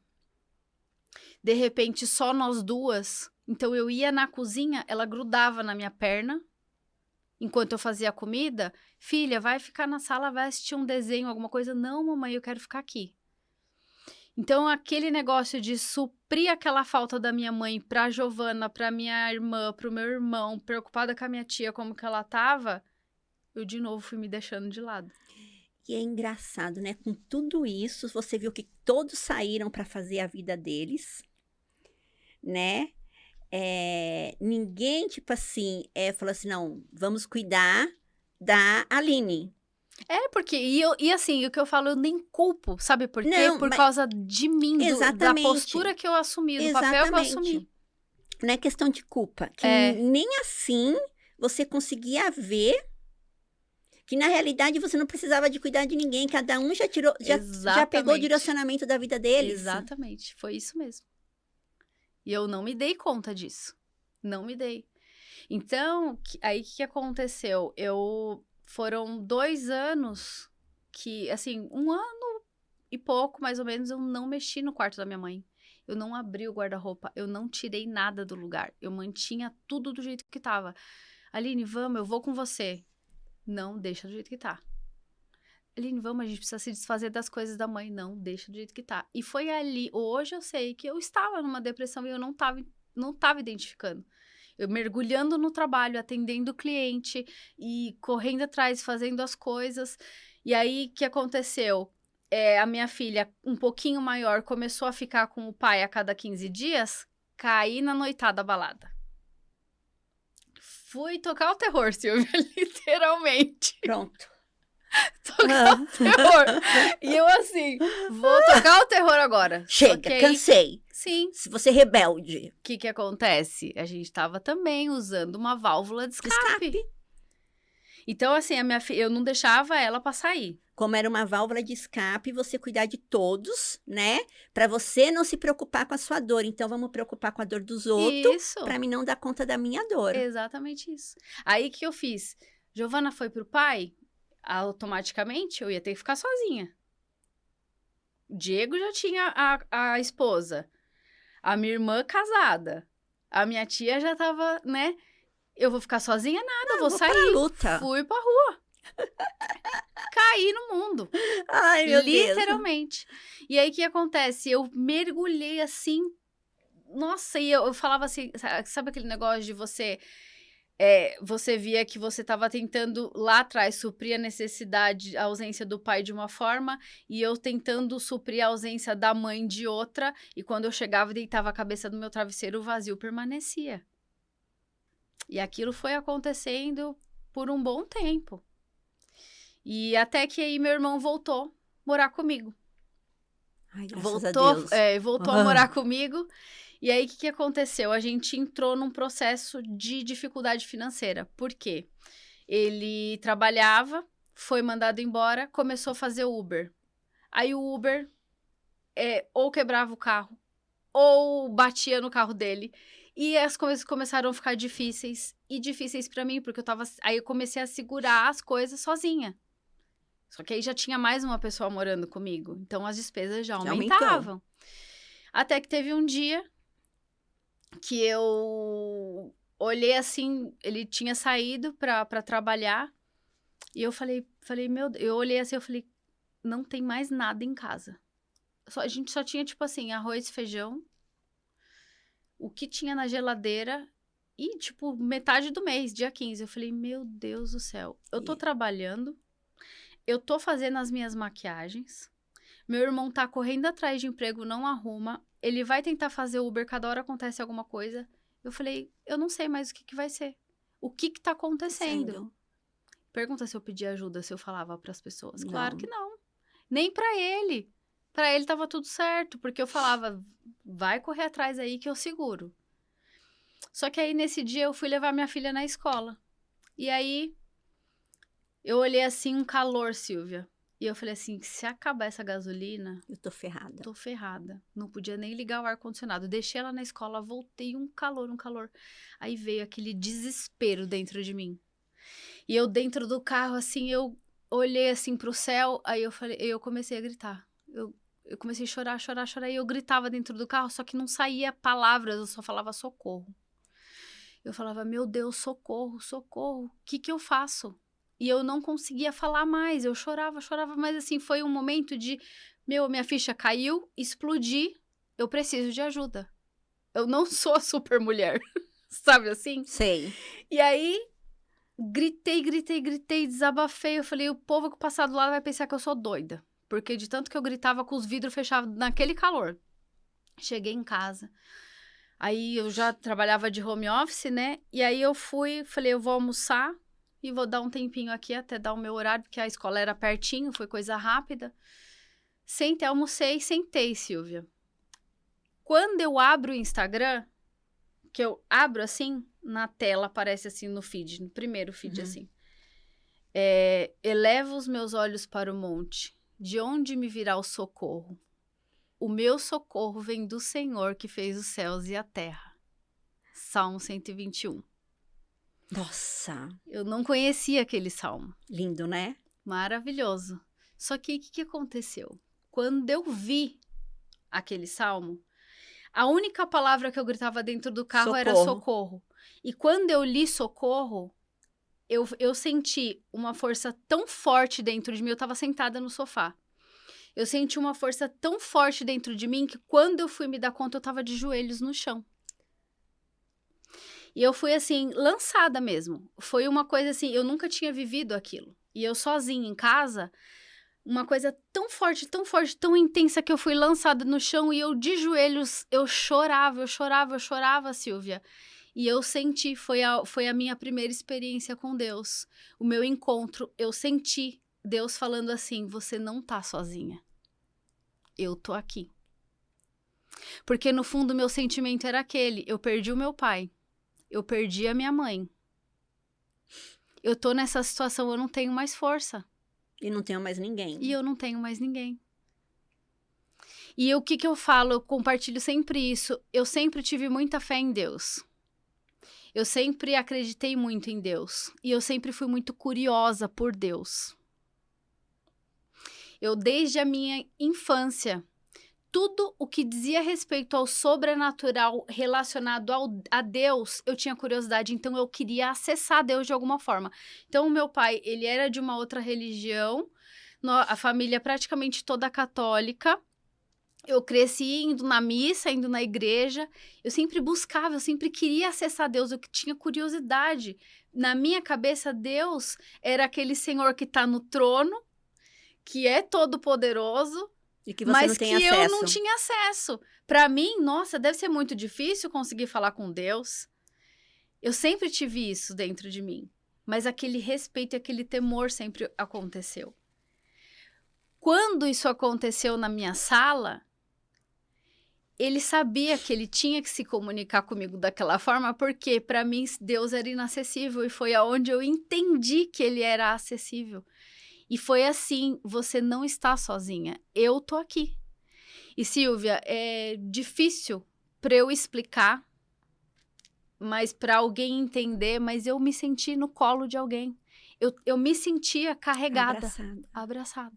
De repente, só nós duas. Então, eu ia na cozinha, ela grudava na minha perna. Enquanto eu fazia a comida, filha, vai ficar na sala, vai assistir um desenho, alguma coisa. Não, mamãe, eu quero ficar aqui. Então, aquele negócio de suprir aquela falta da minha mãe pra Giovana, pra minha irmã, pro meu irmão, preocupada com a minha tia, como que ela tava, eu de novo fui me deixando de lado. E é engraçado, né? Com tudo isso, você viu que todos saíram para fazer a vida deles, né? Ninguém, tipo assim, falou assim, não, vamos cuidar da Aline. Porque, e assim, o que eu falo, eu nem culpo, sabe por quê? Não, Por mas- causa de mim, da Exatamente. postura que eu assumi, do papel que eu Exatamente. assumi. Não é questão de culpa, que É. nem assim você conseguia ver que na realidade você não precisava de cuidar de ninguém, cada um já pegou o Exatamente. direcionamento da vida deles. Exatamente, foi isso mesmo. E eu não me dei conta disso. Não me dei. Então, aí o que aconteceu? Foram 2 anos que, assim, 1 ano e pouco, mais ou menos, eu não mexi no quarto da minha mãe. Eu não abri o guarda-roupa, eu não tirei nada do lugar. Eu mantinha tudo do jeito que tava. Aline, vamos, eu vou com você. Não, deixa do jeito que tá. Aline, vamos, a gente precisa se desfazer das coisas da mãe. Não, deixa do jeito que tá. E foi ali, hoje eu sei que eu estava numa depressão e eu não tava identificando. Eu mergulhando no trabalho, atendendo o cliente e correndo atrás, fazendo as coisas. E aí, o que aconteceu? A minha filha, um pouquinho maior, começou a ficar com o pai a cada 15 dias, caí na noitada balada. Fui tocar o terror, Silvia, literalmente. Pronto. Tocar o terror. E eu assim, vou tocar o terror agora. Chega, aí, cansei. Sim. Se você é rebelde. O que acontece? A gente tava também usando uma válvula de escape. Então, assim, a minha filha, eu não deixava ela pra sair. Como era uma válvula de escape, você cuidar de todos, né? Pra você não se preocupar com a sua dor. Então, vamos preocupar com a dor dos outros. Isso. Pra mim não dar conta da minha dor. Exatamente isso. Aí, o que eu fiz? Giovana foi pro pai, automaticamente eu ia ter que ficar sozinha. O Diego já tinha a esposa. A minha irmã casada. A minha tia já tava, né? Eu vou ficar sozinha? Nada, eu vou sair. Pra luta. Fui pra rua. Caí no mundo. Ai, meu Deus. Literalmente. E aí, o que acontece? Eu mergulhei assim. Nossa, e eu falava assim, sabe aquele negócio de você... você via que você estava tentando lá atrás suprir a necessidade, a ausência do pai de uma forma, e eu tentando suprir a ausência da mãe de outra, e quando eu chegava e deitava a cabeça no meu travesseiro, o vazio permanecia. E aquilo foi acontecendo por um bom tempo. E até que aí meu irmão voltou morar comigo. Ai, graças a Deus. Voltou a morar comigo. E aí, o que aconteceu? A gente entrou num processo de dificuldade financeira. Por quê? Ele trabalhava, foi mandado embora, começou a fazer Uber. Aí o Uber ou quebrava o carro, ou batia no carro dele. E as coisas começaram a ficar difíceis. E difíceis pra mim, porque aí eu comecei a segurar as coisas sozinha. Só que aí já tinha mais uma pessoa morando comigo. Então, as despesas já aumentavam. Até que teve um dia que eu olhei assim, ele tinha saído pra trabalhar, e eu falei, meu Deus, eu olhei assim, eu falei, não tem mais nada em casa. A gente só tinha, tipo assim, arroz e feijão, o que tinha na geladeira, e, tipo, metade do mês, dia 15. Eu falei, meu Deus do céu, eu tô trabalhando, eu tô fazendo as minhas maquiagens, meu irmão tá correndo atrás de emprego, não arruma, ele vai tentar fazer Uber, cada hora acontece alguma coisa. Eu falei, eu não sei mais o que vai ser. O que tá acontecendo? Pergunta se eu pedia ajuda, se eu falava pras pessoas. Não. Claro que não. Nem pra ele. Pra ele tava tudo certo, porque eu falava, vai correr atrás aí que eu seguro. Só que aí, nesse dia, eu fui levar minha filha na escola. E aí, eu olhei assim, um calor, Silvia. E eu falei assim, se acabar essa gasolina... Eu tô ferrada. Tô ferrada. Não podia nem ligar o ar-condicionado. Deixei ela na escola, voltei, um calor. Aí veio aquele desespero dentro de mim. E eu dentro do carro, assim, eu olhei assim pro céu, aí eu comecei a gritar. Eu comecei a chorar, e eu gritava dentro do carro, só que não saía palavras, eu só falava socorro. Eu falava, meu Deus, socorro, o que eu faço? e eu não conseguia falar mais. Eu chorava, mas assim, foi um momento de, minha ficha caiu, explodi, eu preciso de ajuda. Eu não sou a super mulher, sabe assim? Sei. E aí, gritei, desabafei. Eu falei, o povo que passar do lado vai pensar que eu sou doida. Porque de tanto que eu gritava com os vidros fechados naquele calor. Cheguei em casa. Aí eu já trabalhava de home office, né? E aí eu falei, eu vou almoçar e vou dar um tempinho aqui até dar o meu horário, porque a escola era pertinho, foi coisa rápida. Almocei, sentei, Silvia. Quando eu abro o Instagram, que eu abro assim, na tela aparece assim no feed, no primeiro feed assim. Elevo os meus olhos para o monte, de onde me virá o socorro? O meu socorro vem do Senhor que fez os céus e a terra. Salmo 121. Nossa. Eu não conhecia aquele salmo. Lindo, né? Maravilhoso. Só que o que aconteceu? Quando eu vi aquele salmo, a única palavra que eu gritava dentro do carro era socorro. E quando eu li socorro, eu senti uma força tão forte dentro de mim. Eu estava sentada no sofá. Eu senti uma força tão forte dentro de mim que quando eu fui me dar conta, eu estava de joelhos no chão. E eu fui, assim, lançada mesmo. Foi uma coisa assim, eu nunca tinha vivido aquilo. E eu sozinha em casa, uma coisa tão forte, tão intensa que eu fui lançada no chão e eu de joelhos, eu chorava, Silvia. E eu senti, foi a minha primeira experiência com Deus. O meu encontro, eu senti Deus falando assim, você não tá sozinha. Eu tô aqui. Porque no fundo meu sentimento era aquele, eu perdi o meu pai, eu perdi a minha mãe. Eu tô nessa situação, eu não tenho mais força. E não tenho mais ninguém. E eu não tenho mais ninguém. E o que eu falo, eu compartilho sempre isso, eu sempre tive muita fé em Deus. Eu sempre acreditei muito em Deus. E eu sempre fui muito curiosa por Deus. Eu, desde a minha infância, tudo o que dizia respeito ao sobrenatural relacionado a Deus, eu tinha curiosidade, então eu queria acessar Deus de alguma forma. Então, o meu pai, ele era de uma outra religião, a família praticamente toda católica. Eu cresci indo na missa, indo na igreja, eu sempre buscava, eu sempre queria acessar Deus, eu tinha curiosidade. Na minha cabeça, Deus era aquele Senhor que está no trono, que é todo-poderoso, e que você não tem acesso. Eu não tinha acesso. Para mim, nossa, deve ser muito difícil conseguir falar com Deus. Eu sempre tive isso dentro de mim, mas aquele respeito e aquele temor sempre aconteceu. Quando isso aconteceu na minha sala, ele sabia que ele tinha que se comunicar comigo daquela forma, porque para mim Deus era inacessível e foi aonde eu entendi que ele era acessível. E foi assim, você não está sozinha, eu tô aqui. E Silvia, é difícil para eu explicar, mas para alguém entender, mas eu me senti no colo de alguém. Eu me sentia carregada, abraçada.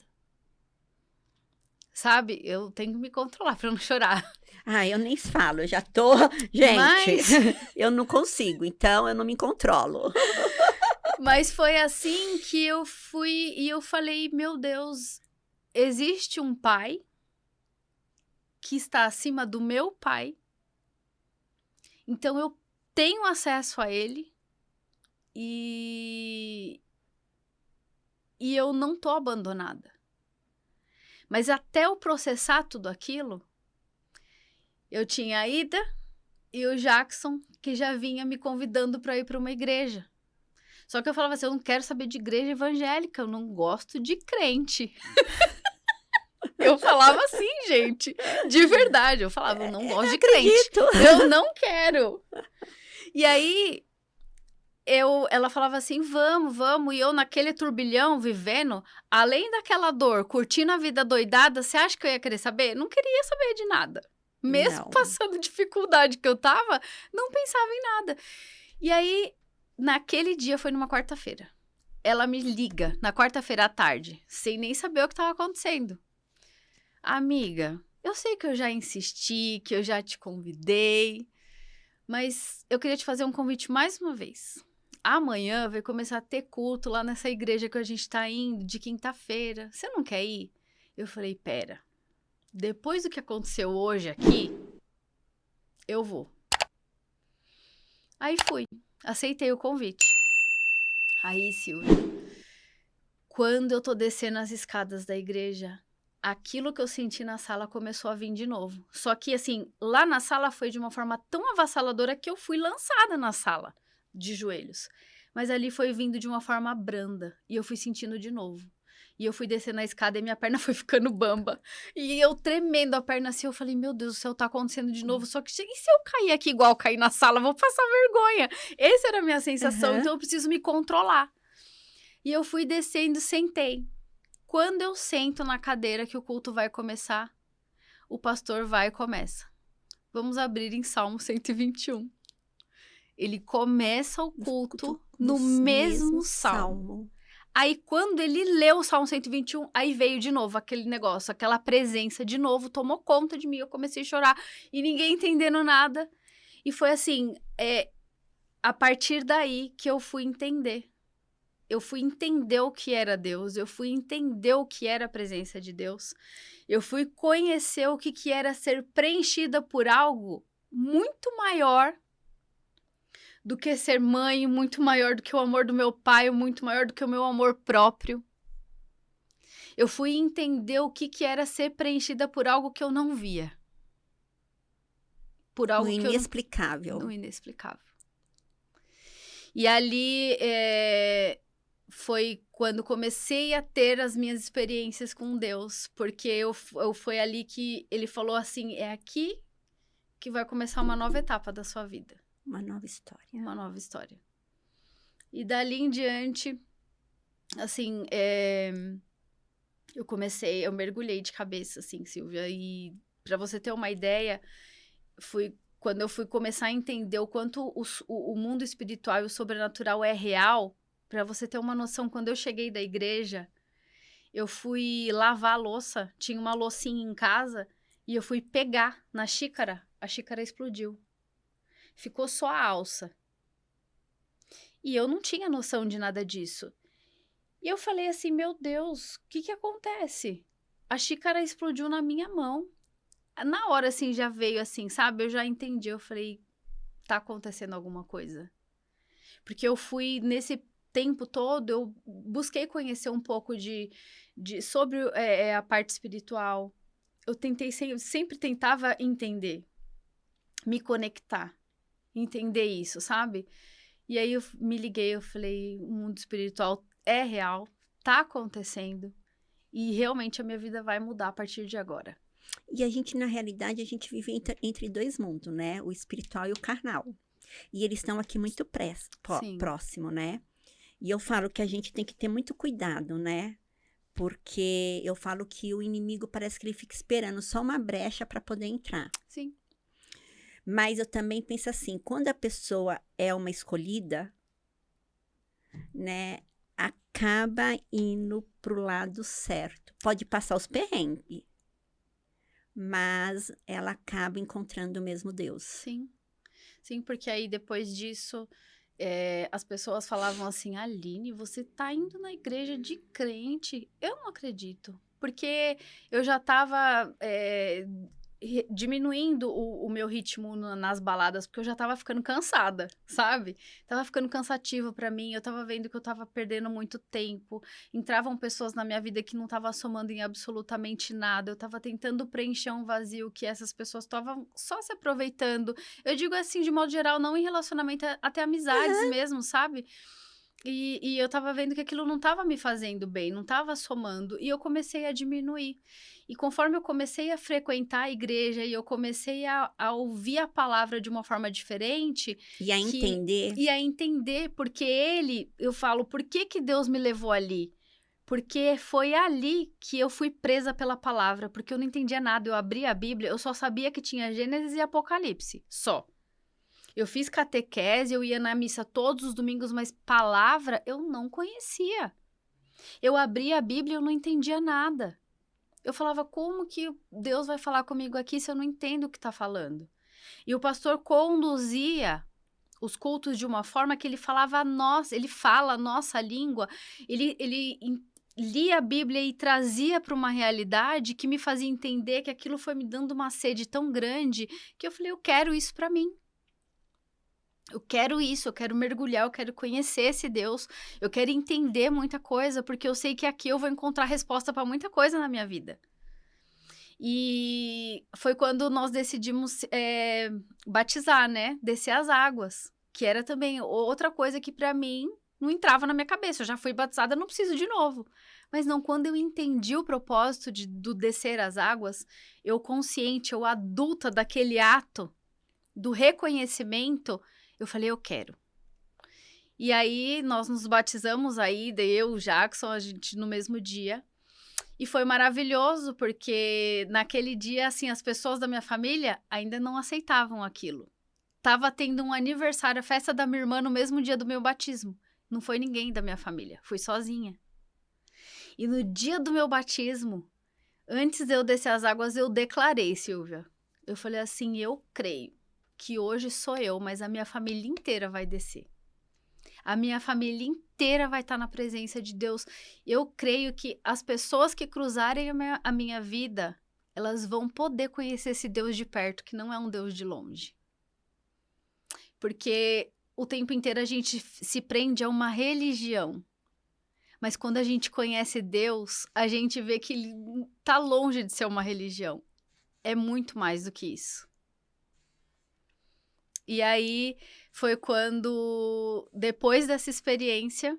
Sabe? Eu tenho que me controlar para não chorar. Ah, eu nem falo, eu já tô... Gente, eu não consigo, então eu não me controlo. Mas foi assim que eu fui e eu falei, meu Deus, existe um pai que está acima do meu pai, então eu tenho acesso a ele e eu não tô abandonada. Mas até eu processar tudo aquilo, eu tinha a Ida e o Jackson, que já vinha me convidando para ir para uma igreja. Só que eu falava assim, eu não quero saber de igreja evangélica, eu não gosto de crente. Eu falava assim, gente, de verdade. Eu falava, eu não gosto de crente. Eu não quero. E aí, ela falava assim, vamos. E eu naquele turbilhão, vivendo, além daquela dor, curtindo a vida doidada, você acha que eu ia querer saber? Não queria saber de nada. Mesmo passando dificuldade que eu tava, não pensava em nada. E aí, naquele dia, foi numa quarta-feira. Ela me liga, na quarta-feira à tarde, sem nem saber o que estava acontecendo. Amiga, eu sei que eu já insisti, que eu já te convidei, mas eu queria te fazer um convite mais uma vez. amanhã vai começar a ter culto lá nessa igreja que a gente tá indo, de quinta-feira. Você não quer ir? Eu falei, pera, depois do que aconteceu hoje aqui, eu vou. Aí fui, aceitei o convite. Aí, Silvia, quando eu tô descendo as escadas da igreja, aquilo que eu senti na sala começou a vir de novo. Só que, assim, lá na sala foi de uma forma tão avassaladora que eu fui lançada na sala, de joelhos. Mas ali foi vindo de uma forma branda, e eu fui sentindo de novo. E eu fui descendo a escada e minha perna foi ficando bamba. E eu tremendo a perna assim, eu falei, meu Deus do céu, tá acontecendo de novo. Só que, e se eu cair aqui igual eu caí na sala? Vou passar vergonha. Essa era a minha sensação, então eu preciso me controlar. E eu fui descendo, sentei. Quando eu sento na cadeira que o culto vai começar, o pastor vai e começa. Vamos abrir em Salmo 121. Ele começa o culto no mesmo salmo. Aí, quando ele leu o Salmo 121, aí veio de novo aquele negócio, aquela presença de novo, tomou conta de mim, eu comecei a chorar, e ninguém entendendo nada. E foi assim, a partir daí que eu fui entender. Eu fui entender o que era Deus, eu fui entender o que era a presença de Deus, eu fui conhecer o que era ser preenchida por algo muito maior do que ser mãe, muito maior do que o amor do meu pai, muito maior do que o meu amor próprio. Eu fui entender o que era ser preenchida por algo que eu não via. Por algo inexplicável. No inexplicável. E ali foi quando comecei a ter as minhas experiências com Deus, porque foi ali que ele falou assim, é aqui que vai começar uma nova etapa da sua vida. Uma nova história. Uma nova história. E dali em diante, assim, eu mergulhei de cabeça, assim, Silvia, e para você ter uma ideia, quando eu fui começar a entender o quanto o mundo espiritual e o sobrenatural é real, para você ter uma noção, quando eu cheguei da igreja, eu fui lavar a louça, tinha uma loucinha em casa, e eu fui pegar na xícara, a xícara explodiu. Ficou só a alça. E eu não tinha noção de nada disso. E eu falei assim, meu Deus, o que acontece? A xícara explodiu na minha mão. Na hora, assim, já veio assim, sabe? Eu já entendi, eu falei, tá acontecendo alguma coisa. Porque eu fui, nesse tempo todo, eu busquei conhecer um pouco sobre a parte espiritual. Eu sempre tentava entender, me conectar. Entender isso, sabe? E aí eu me liguei, eu falei, o mundo espiritual é real, tá acontecendo, e realmente a minha vida vai mudar a partir de agora. E a gente, na realidade, a gente vive entre dois mundos, né? O espiritual e o carnal. E eles estão aqui muito próximo, né? E eu falo que a gente tem que ter muito cuidado, né? Porque eu falo que o inimigo parece que ele fica esperando só uma brecha para poder entrar. Sim. Mas eu também penso assim, quando a pessoa é uma escolhida, né, acaba indo pro lado certo. Pode passar os perrengues, mas ela acaba encontrando o mesmo Deus. Sim, sim, porque aí depois disso, as pessoas falavam assim, Aline, você tá indo na igreja de crente? Eu não acredito, porque eu já tava diminuindo o meu ritmo nas baladas, porque eu já tava ficando cansada, sabe? Tava ficando cansativo pra mim, eu tava vendo que eu tava perdendo muito tempo, entravam pessoas na minha vida que não tava somando em absolutamente nada, eu tava tentando preencher um vazio que essas pessoas estavam só se aproveitando. Eu digo assim, de modo geral, não em relacionamento, até amizades mesmo, sabe? E eu tava vendo que aquilo não tava me fazendo bem, não tava somando, e eu comecei a diminuir. E conforme eu comecei a frequentar a igreja e eu comecei a ouvir a palavra de uma forma diferente... E a entender. E a entender, porque eu falo, por que Deus me levou ali? Porque foi ali que eu fui presa pela palavra, porque eu não entendia nada, eu abri a Bíblia, eu só sabia que tinha Gênesis e Apocalipse, só. Eu fiz catequese, eu ia na missa todos os domingos, mas palavra eu não conhecia. Eu abria a Bíblia e eu não entendia nada. Eu falava, como que Deus vai falar comigo aqui se eu não entendo o que está falando? E o pastor conduzia os cultos de uma forma que ele falava ele fala a nossa língua, ele lia a Bíblia e trazia para uma realidade que me fazia entender que aquilo foi me dando uma sede tão grande que eu falei, eu quero isso para mim. Eu quero isso, eu quero mergulhar, eu quero conhecer esse Deus, eu quero entender muita coisa, porque eu sei que aqui eu vou encontrar resposta para muita coisa na minha vida. E foi quando nós decidimos batizar, né? Descer as águas, que era também outra coisa que para mim não entrava na minha cabeça. Eu já fui batizada, não preciso de novo. Mas não, quando eu entendi o propósito do descer as águas, eu consciente, eu adulta daquele ato, do reconhecimento, eu falei, eu quero. E aí, nós nos batizamos aí, eu, o Jackson, a gente no mesmo dia. E foi maravilhoso, porque naquele dia, assim, as pessoas da minha família ainda não aceitavam aquilo. Tava tendo um aniversário, a festa da minha irmã no mesmo dia do meu batismo. Não foi ninguém da minha família, fui sozinha. E no dia do meu batismo, antes de eu descer as águas, eu declarei, Silvia. Eu falei assim, eu creio que hoje sou eu, mas a minha família inteira vai descer. A minha família inteira vai estar na presença de Deus. Eu creio que as pessoas que cruzarem a minha vida, elas vão poder conhecer esse Deus de perto, que não é um Deus de longe. Porque o tempo inteiro a gente se prende a uma religião. Mas quando a gente conhece Deus, a gente vê que ele está longe de ser uma religião. É muito mais do que isso. E aí foi quando, depois dessa experiência,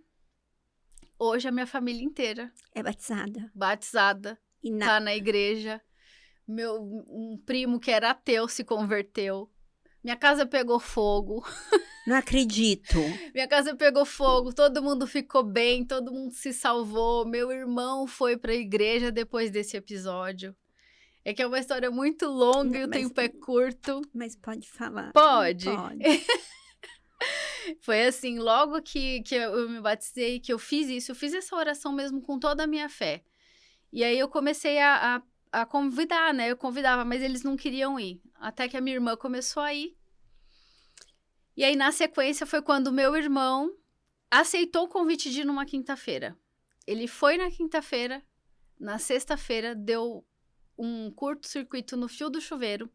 hoje a minha família inteira É batizada. batizada, tá na igreja. Um primo que era ateu se converteu. Minha casa pegou fogo. Não acredito. Minha casa pegou fogo, todo mundo ficou bem, todo mundo se salvou. Meu irmão foi pra igreja depois desse episódio. É que é uma história muito longa e o tempo é curto. Mas pode falar. Pode? Pode. Foi assim, logo que eu me batizei, que eu fiz isso, eu fiz essa oração mesmo com toda a minha fé. E aí eu comecei a convidar, né? Eu convidava, mas eles não queriam ir. Até que a minha irmã começou a ir. E aí, na sequência, foi quando o meu irmão aceitou o convite de ir numa quinta-feira. Ele foi na quinta-feira, na sexta-feira, deu um curto-circuito no fio do chuveiro.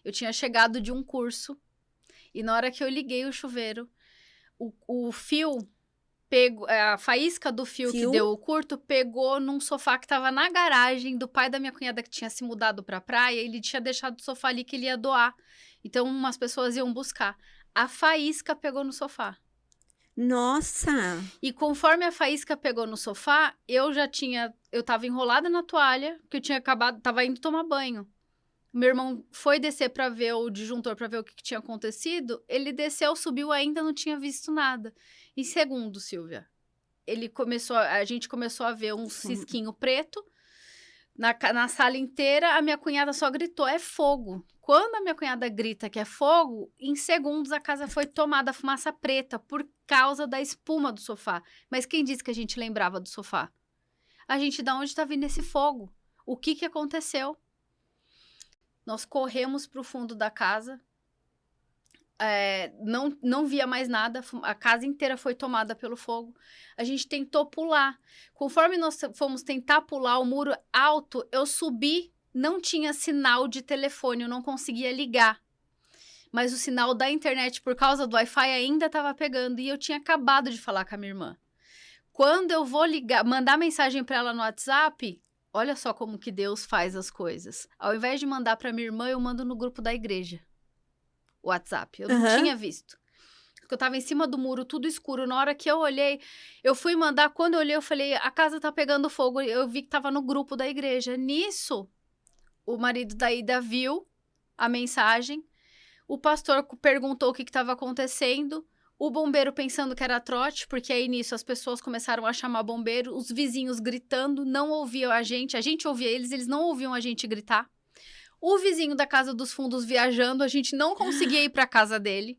Eu tinha chegado de um curso e na hora que eu liguei o chuveiro, o fio, a faísca do fio que deu o curto, pegou num sofá que estava na garagem do pai da minha cunhada que tinha se mudado para a praia. Ele tinha deixado o sofá ali que ele ia doar. Então, umas pessoas iam buscar. A faísca pegou no sofá. Nossa! E conforme a faísca pegou no sofá, eu tava enrolada na toalha, que eu tinha tava indo tomar banho. Meu irmão foi descer pra ver o disjuntor, pra ver o que tinha acontecido. Ele desceu, subiu, ainda não tinha visto nada. Em segundo, Silvia, a gente começou a ver um cisquinho preto. Na sala inteira, a minha cunhada só gritou, é fogo. Quando a minha cunhada grita que é fogo, em segundos a casa foi tomada a fumaça preta por causa da espuma do sofá. Mas quem disse que a gente lembrava do sofá? A gente, da onde está vindo esse fogo? O que aconteceu? Nós corremos para o fundo da casa. Não via mais nada, a casa inteira foi tomada pelo fogo. A gente tentou pular. Conforme nós fomos tentar pular o muro alto, eu subi, não tinha sinal de telefone, eu não conseguia ligar. Mas o sinal da internet, por causa do Wi-Fi, ainda estava pegando e eu tinha acabado de falar com a minha irmã. Quando eu vou mandar mensagem para ela no WhatsApp, olha só como que Deus faz as coisas. Ao invés de mandar para minha irmã, eu mando no grupo da igreja. WhatsApp, eu não tinha visto. Porque eu tava em cima do muro, tudo escuro. Na hora que eu olhei, eu fui mandar. Quando eu olhei, eu falei, a casa tá pegando fogo. Eu vi que tava no grupo da igreja. Nisso, o marido da Ida viu a mensagem. O pastor perguntou o que estava acontecendo. O bombeiro pensando que era trote, porque aí nisso as pessoas começaram a chamar bombeiro. Os vizinhos gritando, não ouviam a gente ouvia eles não ouviam a gente gritar. O vizinho da casa dos fundos viajando, a gente não conseguia ir para a casa dele.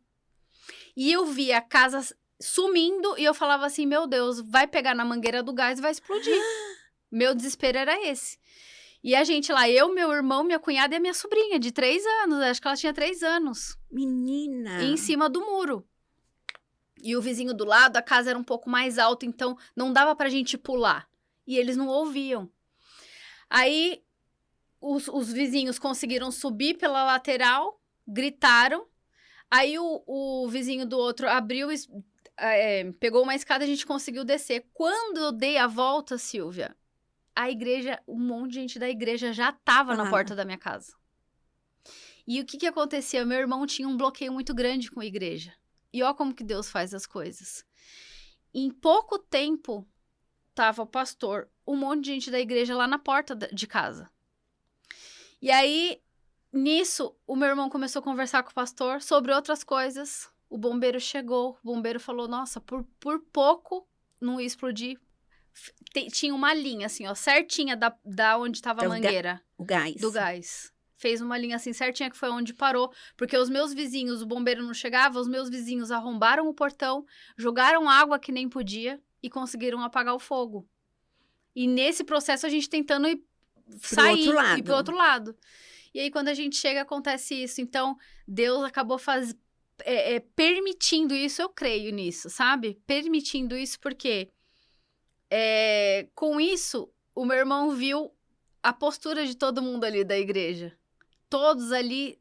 E eu via a casa sumindo e eu falava assim, meu Deus, vai pegar na mangueira do gás e vai explodir. Meu desespero era esse. E a gente lá, eu, meu irmão, minha cunhada e a minha sobrinha de 3 anos. Acho que ela tinha 3 anos. Menina! Em cima do muro. E o vizinho do lado, a casa era um pouco mais alta, então não dava pra gente pular. E eles não ouviam. Aí, os vizinhos conseguiram subir pela lateral, gritaram. Aí, o vizinho do outro abriu, pegou uma escada e a gente conseguiu descer. Quando eu dei a volta, Silvia, a igreja, um monte de gente da igreja já tava na porta da minha casa. E o que acontecia? Meu irmão tinha um bloqueio muito grande com a igreja. E ó como que Deus faz as coisas. Em pouco tempo, tava o pastor, um monte de gente da igreja lá na porta de casa. E aí, nisso, o meu irmão começou a conversar com o pastor sobre outras coisas. O bombeiro chegou, o bombeiro falou, nossa, por pouco não ia explodir. Tinha uma linha, assim, ó, certinha da onde tava a mangueira. O gás. Do gás. Fez uma linha assim certinha que foi onde parou, porque os meus vizinhos, o bombeiro não chegava, os meus vizinhos arrombaram o portão, jogaram água que nem podia e conseguiram apagar o fogo. E nesse processo a gente tentando sair e pro outro lado. E aí quando a gente chega acontece isso. Então Deus acabou permitindo isso, eu creio nisso, sabe? Permitindo isso porque com isso o meu irmão viu a postura de todo mundo ali da igreja. Todos ali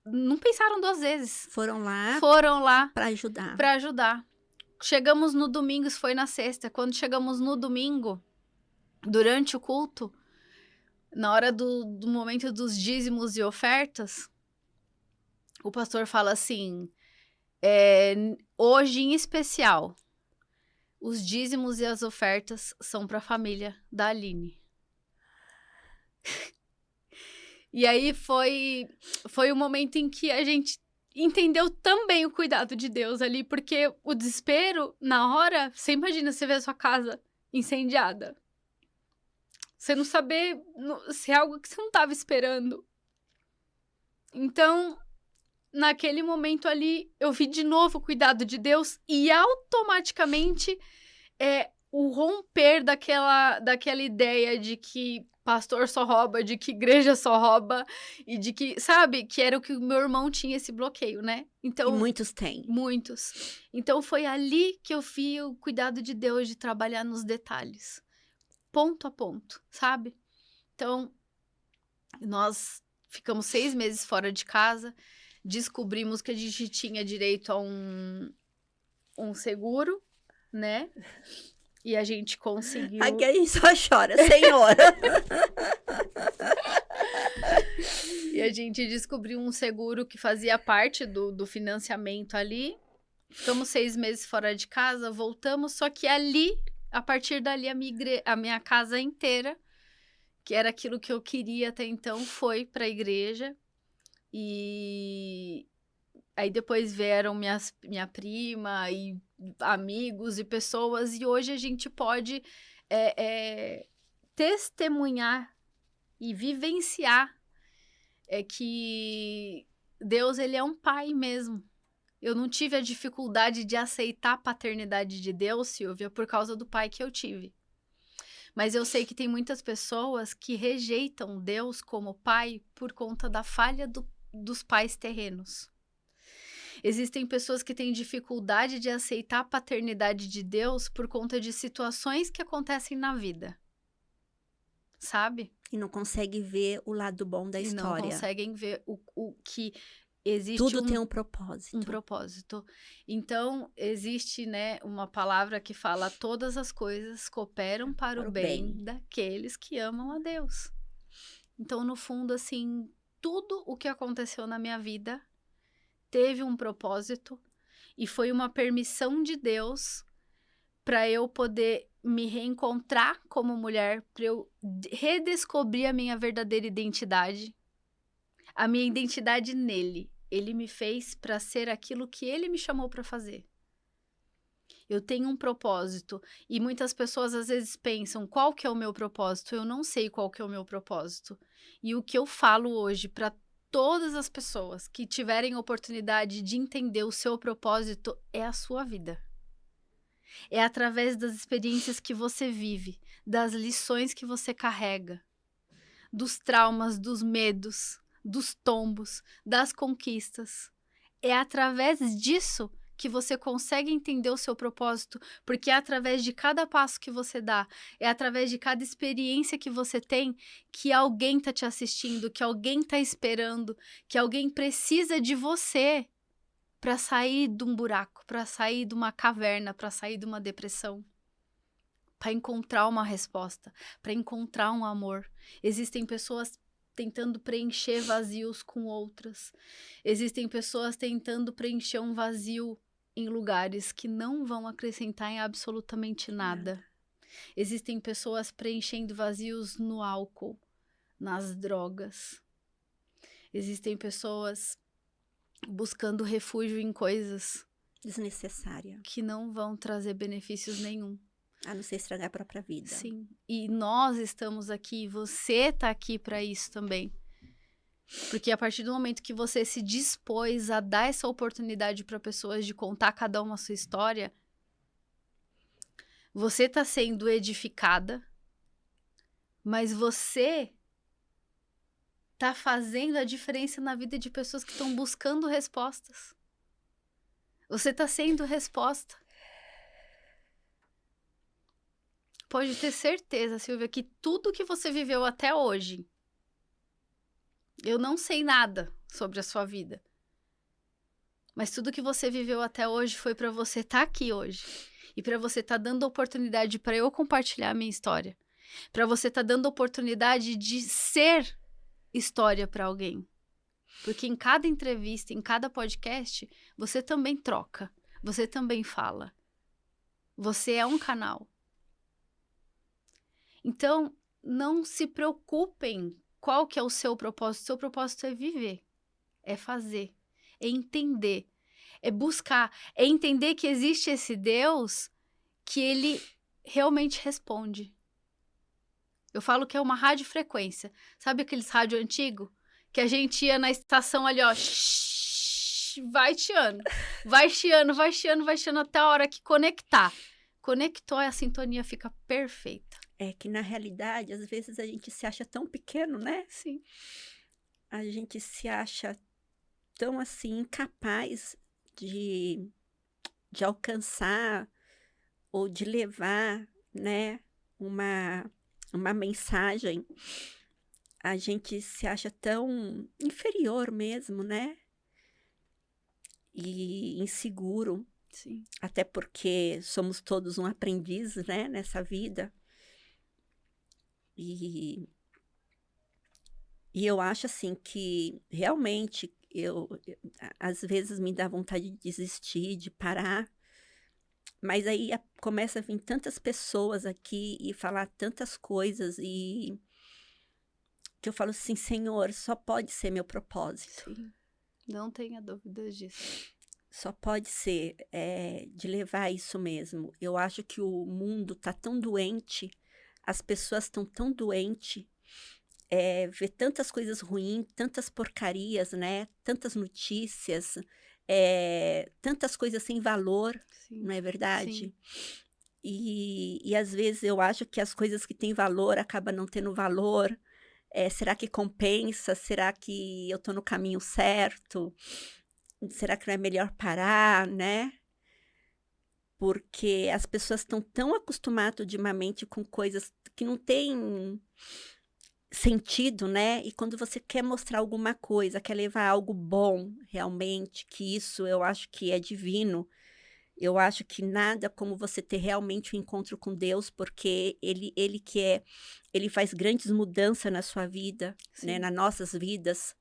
não pensaram 2 vezes. Foram lá para ajudar. Chegamos no domingo, isso foi na sexta. Quando chegamos no domingo, durante o culto, na hora do momento dos dízimos e ofertas, o pastor fala assim, hoje em especial, os dízimos e as ofertas são para a família da Aline. E aí foi o momento em que a gente entendeu também o cuidado de Deus ali, porque o desespero, na hora, você imagina você ver a sua casa incendiada. Você não saber se é algo que você não estava esperando. Então, naquele momento ali, eu vi de novo o cuidado de Deus e automaticamente o romper daquela ideia de que pastor só rouba, de que igreja só rouba, e de que, sabe, que era o que o meu irmão tinha esse bloqueio, né? Então, e muitos têm. Muitos. Então, foi ali que eu vi o cuidado de Deus de trabalhar nos detalhes. Ponto a ponto, sabe? Então, nós ficamos 6 meses fora de casa, descobrimos que a gente tinha direito a um seguro, né? E a gente conseguiu... Aqui a gente só chora, senhora. E a gente descobriu um seguro que fazia parte do financiamento ali. Ficamos 6 meses fora de casa, voltamos. Só que ali, a partir dali, a minha casa inteira, que era aquilo que eu queria até então, foi para a igreja. E aí depois vieram minha prima e amigos e pessoas, e hoje a gente pode testemunhar e vivenciar que Deus, ele é um pai mesmo. Eu não tive a dificuldade de aceitar a paternidade de Deus, Silvia, por causa do pai que eu tive. Mas eu sei que tem muitas pessoas que rejeitam Deus como pai por conta da falha dos pais terrenos. Existem pessoas que têm dificuldade de aceitar a paternidade de Deus por conta de situações que acontecem na vida. Sabe? E não conseguem ver o lado bom da história. Não conseguem ver o que existe. Tudo tem um propósito. Um propósito. Então, existe, né, uma palavra que fala: todas as coisas cooperam para o bem daqueles que amam a Deus. Então, no fundo, assim, tudo o que aconteceu na minha vida teve um propósito e foi uma permissão de Deus para eu poder me reencontrar como mulher, para eu redescobrir a minha verdadeira identidade, a minha identidade nele. Ele me fez para ser aquilo que ele me chamou para fazer. Eu tenho um propósito e muitas pessoas às vezes pensam: qual que é o meu propósito? Eu não sei qual que é o meu propósito. E o que eu falo hoje para todas as pessoas que tiverem oportunidade de entender o seu propósito é a sua vida. É através das experiências que você vive, das lições que você carrega, dos traumas, dos medos, dos tombos, das conquistas. É através disso que você consegue entender o seu propósito, porque é através de cada passo que você dá, é através de cada experiência que você tem, que alguém tá te assistindo, que alguém tá esperando, que alguém precisa de você para sair de um buraco, para sair de uma caverna, para sair de uma depressão, para encontrar uma resposta, para encontrar um amor. Existem pessoas tentando preencher vazios com outras. Existem pessoas tentando preencher um vazio em lugares que não vão acrescentar em absolutamente nada. Existem pessoas preenchendo vazios no álcool, nas drogas. Existem pessoas buscando refúgio em coisas Desnecessária. que não vão trazer benefícios nenhum. A não ser estragar a própria vida. Sim, e nós estamos aqui, você tá aqui para isso também. Porque a partir do momento que você se dispôs a dar essa oportunidade para pessoas de contar cada uma a sua história, você tá sendo edificada, mas você tá fazendo a diferença na vida de pessoas que estão buscando respostas. Você tá sendo resposta. Pode ter certeza, Silvia, que tudo que você viveu até hoje, eu não sei nada sobre a sua vida, mas tudo que você viveu até hoje foi para você estar aqui hoje e para você estar dando oportunidade para eu compartilhar a minha história, para você estar dando oportunidade de ser história para alguém, porque em cada entrevista, em cada podcast, você também troca, você também fala, você é um canal. Então, não se preocupem qual que é o seu propósito. O seu propósito é viver, é fazer, é entender, é buscar, é entender que existe esse Deus que ele realmente responde. Eu falo que é uma radiofrequência. Sabe aqueles rádio antigo? Que a gente ia na estação ali, ó, vai chiando, vai chiando, vai chiando, vai chiando até a hora que conectar. Conectou, a sintonia fica perfeita. É que, na realidade, às vezes a gente se acha tão pequeno, né? Sim. A gente se acha tão, assim, incapaz de alcançar ou de levar, né, uma mensagem. A gente se acha tão inferior mesmo, né? E inseguro. Sim. Até porque somos todos um aprendiz, né, nessa vida. E eu acho, assim, que realmente às vezes me dá vontade de desistir, de parar. Mas aí começa a vir tantas pessoas aqui e falar tantas coisas e que eu falo assim, Senhor, só pode ser meu propósito. Sim. Não tenha dúvidas disso. Só pode ser de levar isso mesmo. Eu acho que o mundo tá tão doente, as pessoas estão tão doentes, vê tantas coisas ruins, tantas porcarias, né? Tantas notícias, tantas coisas sem valor, Sim. não é verdade? Sim. E às vezes eu acho que as coisas que têm valor acabam não tendo valor. Será que compensa? Será que eu tô no caminho certo? Será que não é melhor parar, né? Porque as pessoas estão tão acostumadas ultimamente com coisas que não têm sentido, né? E quando você quer mostrar alguma coisa, quer levar algo bom, realmente, que isso eu acho que é divino. Eu acho que nada como você ter realmente um encontro com Deus, porque ele faz grandes mudanças na sua vida, né? Nas nossas vidas.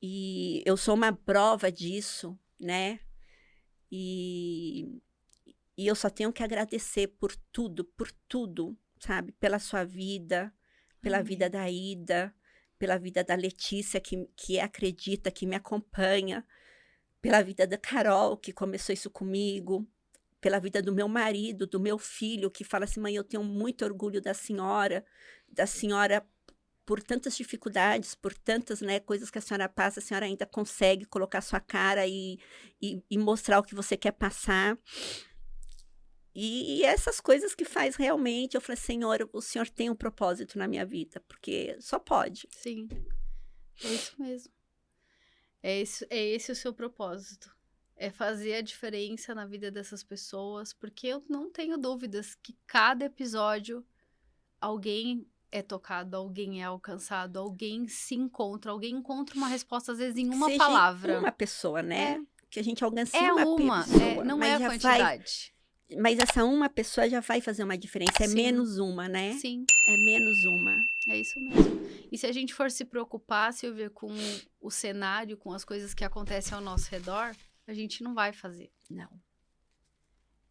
E eu sou uma prova disso, né? E eu só tenho que agradecer por tudo, sabe? Pela sua vida, pela vida da Ida, pela vida da Letícia, que acredita, que me acompanha, pela vida da Carol, que começou isso comigo, pela vida do meu marido, do meu filho, que fala assim, mãe, eu tenho muito orgulho da senhora por tantas dificuldades, por tantas, né, coisas que a senhora passa, a senhora ainda consegue colocar sua cara e mostrar o que você quer passar. E essas coisas que faz realmente, eu falei, Senhor, o Senhor tem um propósito na minha vida, porque só pode. Sim, é isso mesmo. É esse o seu propósito. é fazer a diferença na vida dessas pessoas, porque eu não tenho dúvidas que cada episódio alguém é tocado, alguém é alcançado, alguém se encontra, alguém encontra uma resposta, às vezes, em uma Seja palavra. uma pessoa, né? Que a gente alcance É uma pessoa. não mas é a já quantidade. mas essa uma pessoa já vai fazer uma diferença. É Sim. menos uma, né? Sim, É menos uma. é isso mesmo. E se a gente for se preocupar, Silvia, com o cenário, com as coisas que acontecem ao nosso redor, a gente não vai fazer. Não.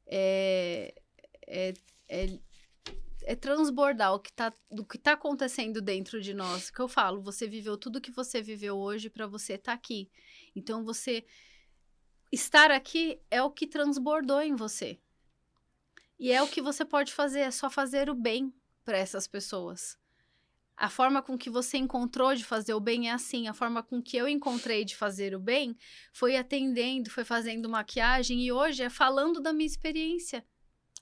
É transbordar do que tá acontecendo dentro de nós. Que eu falo, você viveu tudo que você viveu hoje para você estar aqui. Então, você estar aqui é o que transbordou em você. E é o que você pode fazer, é só fazer o bem para essas pessoas. A forma com que você encontrou de fazer o bem é assim. A forma com que eu encontrei de fazer o bem foi atendendo, foi fazendo maquiagem e hoje é falando da minha experiência.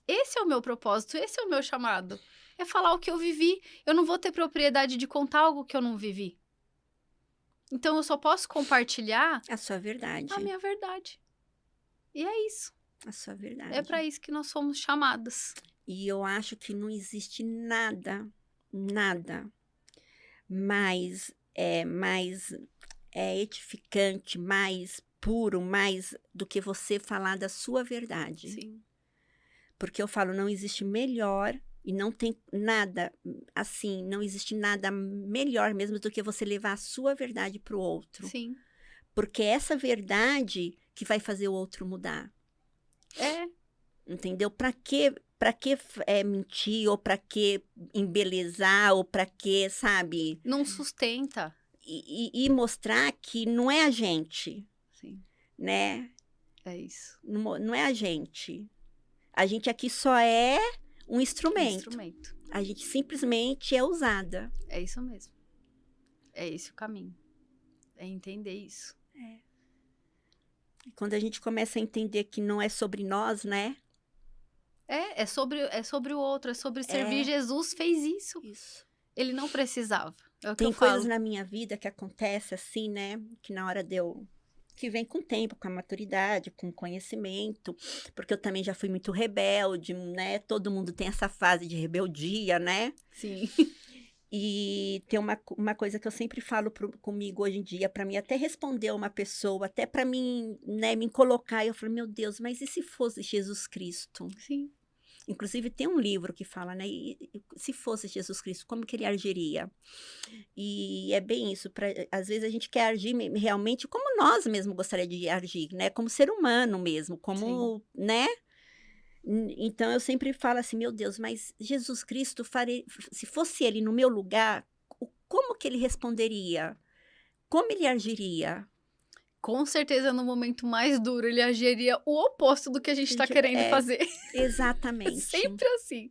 Esse é o meu propósito, esse é o meu chamado. É falar o que eu vivi. Eu não vou ter propriedade de contar algo que eu não vivi. Então, eu só posso compartilhar A sua verdade. a minha verdade. E é isso. A sua verdade. É para isso que nós somos chamadas. E eu acho que não existe nada mais edificante, mais puro, mais do que você falar da sua verdade. Sim. Porque eu falo, não existe melhor e não tem nada assim, não existe nada melhor mesmo do que você levar a sua verdade para o outro. Sim. Porque é essa verdade que vai fazer o outro mudar. Entendeu? Para que mentir, ou para que embelezar, ou para que, sabe? Não sustenta. E mostrar que não é a gente. Sim. Né? É isso. Não é a gente. A gente aqui só é um instrumento. A gente simplesmente é usada. É isso mesmo. É esse o caminho. É entender isso. Quando a gente começa a entender que não é sobre nós, né? É sobre o outro, é sobre servir. Jesus fez isso. Ele não precisava. É o que Tem eu falo. coisas na minha vida que acontecem assim, né? Que na hora que vem com o tempo, com a maturidade, com o conhecimento, porque eu também já fui muito rebelde, né? Todo mundo tem essa fase de rebeldia, né? Sim. E tem uma coisa que eu sempre falo comigo hoje em dia, para mim até responder uma pessoa, até para mim, né, me colocar, eu falo, meu Deus, mas e se fosse Jesus Cristo? Sim. Inclusive tem um livro que fala, né, se fosse Jesus Cristo, como que ele agiria? E é bem isso, às vezes a gente quer agir realmente como nós mesmos gostaríamos de agir, né, como ser humano mesmo, como, né? Então, eu sempre falo assim, meu Deus, mas Jesus Cristo, se fosse ele no meu lugar, como que ele responderia? Como ele agiria? Com certeza, no momento mais duro, ele agiria o oposto do que a gente está querendo fazer. Exatamente. Sempre assim.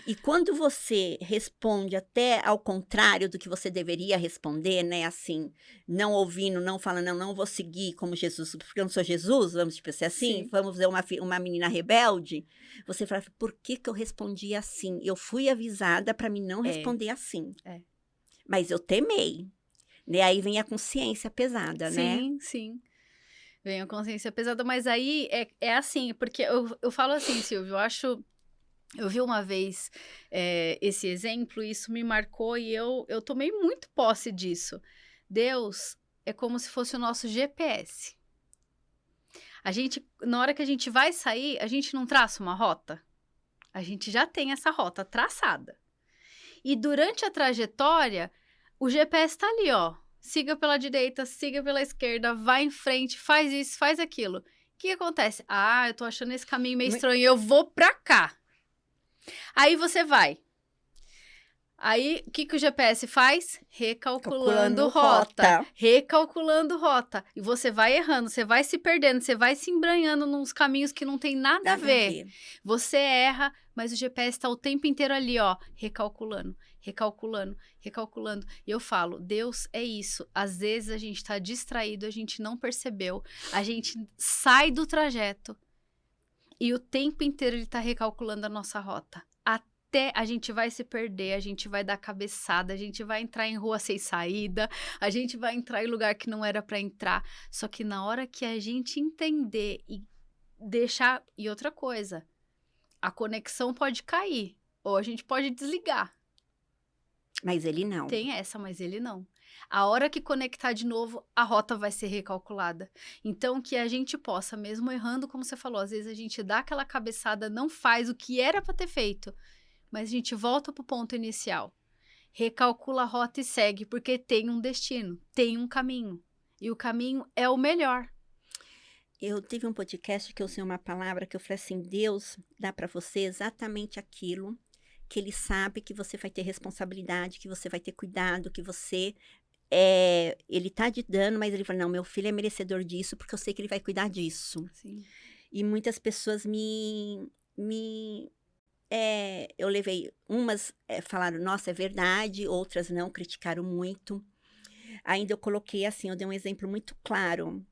E quando você responde até ao contrário do que você deveria responder, né? Assim, não ouvindo, não falando, não vou seguir como Jesus, porque eu não sou Jesus, vamos ser assim, vamos ver uma menina rebelde. Você fala, por que eu respondi assim? Eu fui avisada para mim não responder assim. Mas eu temei. Né? Aí vem a consciência pesada, né? Sim. Vem a consciência pesada, mas aí é assim, porque eu falo assim, Silvio, eu vi uma vez esse exemplo e isso me marcou e eu tomei muito posse disso. Deus é como se fosse o nosso GPS. Na hora que a gente vai sair, a gente não traça uma rota. A gente já tem essa rota traçada. E durante a trajetória, o GPS tá ali, ó. Siga pela direita, siga pela esquerda, vai em frente, faz isso, faz aquilo. O que acontece? Eu tô achando esse caminho meio estranho, eu vou pra cá. Aí você vai. Aí, o que o GPS faz? Recalculando rota. Recalculando rota. E você vai errando, você vai se perdendo, você vai se embranhando nos caminhos que não tem nada a ver. Você erra, mas o GPS está o tempo inteiro ali, ó, recalculando. E eu falo, Deus é isso. Às vezes a gente está distraído, a gente não percebeu, a gente sai do trajeto. E o tempo inteiro ele está recalculando a nossa rota. até a gente vai se perder, a gente vai dar cabeçada, a gente vai entrar em rua sem saída, a gente vai entrar em lugar que não era para entrar. Só que na hora que a gente entender e deixar... E outra coisa, a conexão pode cair, ou a gente pode desligar. Mas ele não. Tem essa, mas ele não. A hora que conectar de novo, a rota vai ser recalculada. Então, que a gente possa, mesmo errando, como você falou, às vezes a gente dá aquela cabeçada, não faz o que era para ter feito, mas a gente volta pro ponto inicial. Recalcula a rota e segue, porque tem um destino, tem um caminho. E o caminho é o melhor. Eu tive um podcast que eu usei uma palavra que eu falei assim, Deus dá para você exatamente aquilo que ele sabe que você vai ter responsabilidade, que você vai ter cuidado, que você... ele tá te dando, mas ele fala, não, meu filho é merecedor disso, porque eu sei que ele vai cuidar disso. Sim. E muitas pessoas eu levei, umas falaram, nossa, é verdade, outras não, criticaram muito. Ainda eu coloquei assim, eu dei um exemplo muito claro.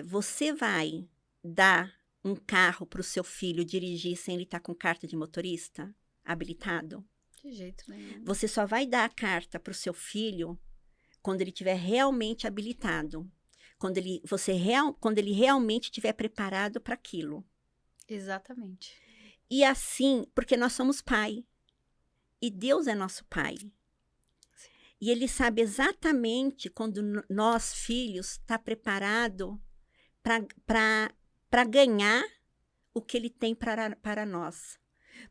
Você vai dar um carro para o seu filho dirigir sem ele estar com carta de motorista habilitado? De jeito nenhum. Você só vai dar a carta para o seu filho quando ele estiver realmente habilitado. Quando ele realmente estiver preparado para aquilo. Exatamente. E assim, porque nós somos pai. E Deus é nosso pai. Sim. E ele sabe exatamente quando nós, filhos, está preparado para ganhar o que ele tem para nós.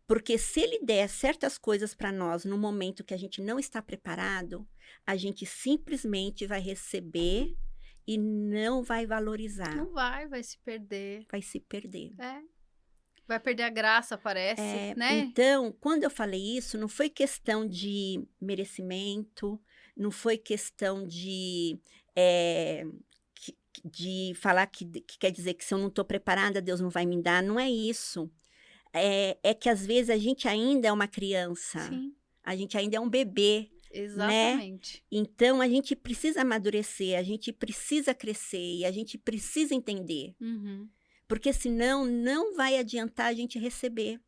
Porque se ele der certas coisas para nós no momento que a gente não está preparado, a gente simplesmente vai receber e não vai valorizar. Não vai se perder. Vai se perder. Vai perder a graça, parece, né? Então, quando eu falei isso, não foi questão de merecimento, não foi questão de falar que quer dizer que se eu não estou preparada, Deus não vai me dar. Não é isso. É que às vezes a gente ainda é uma criança. Sim. A gente ainda é um bebê. Exatamente. Né? Então, a gente precisa amadurecer, a gente precisa crescer e a gente precisa entender. Uhum. Porque senão não vai adiantar a gente receber.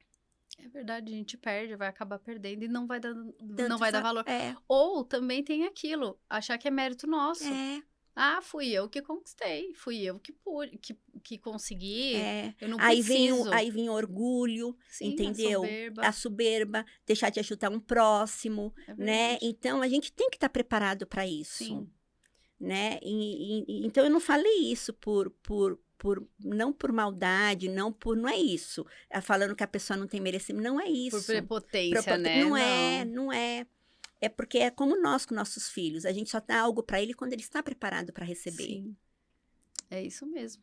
É verdade, a gente perde, vai acabar perdendo e não vai dar valor. É. Ou também tem aquilo, achar que é mérito nosso. É. Ah, fui eu que conquistei, fui eu que consegui, eu não Aí preciso. vem o orgulho, Sim, entendeu? A soberba, deixar de ajudar um próximo, né? Então, a gente tem que estar preparado para isso. Sim. Né? Então, eu não falei isso não por maldade, não é isso. Falando que a pessoa não tem merecimento, não é isso. Por prepotência, né? Não é. É porque é como nós com nossos filhos. A gente só dá algo para ele quando ele está preparado para receber. Sim. É isso mesmo.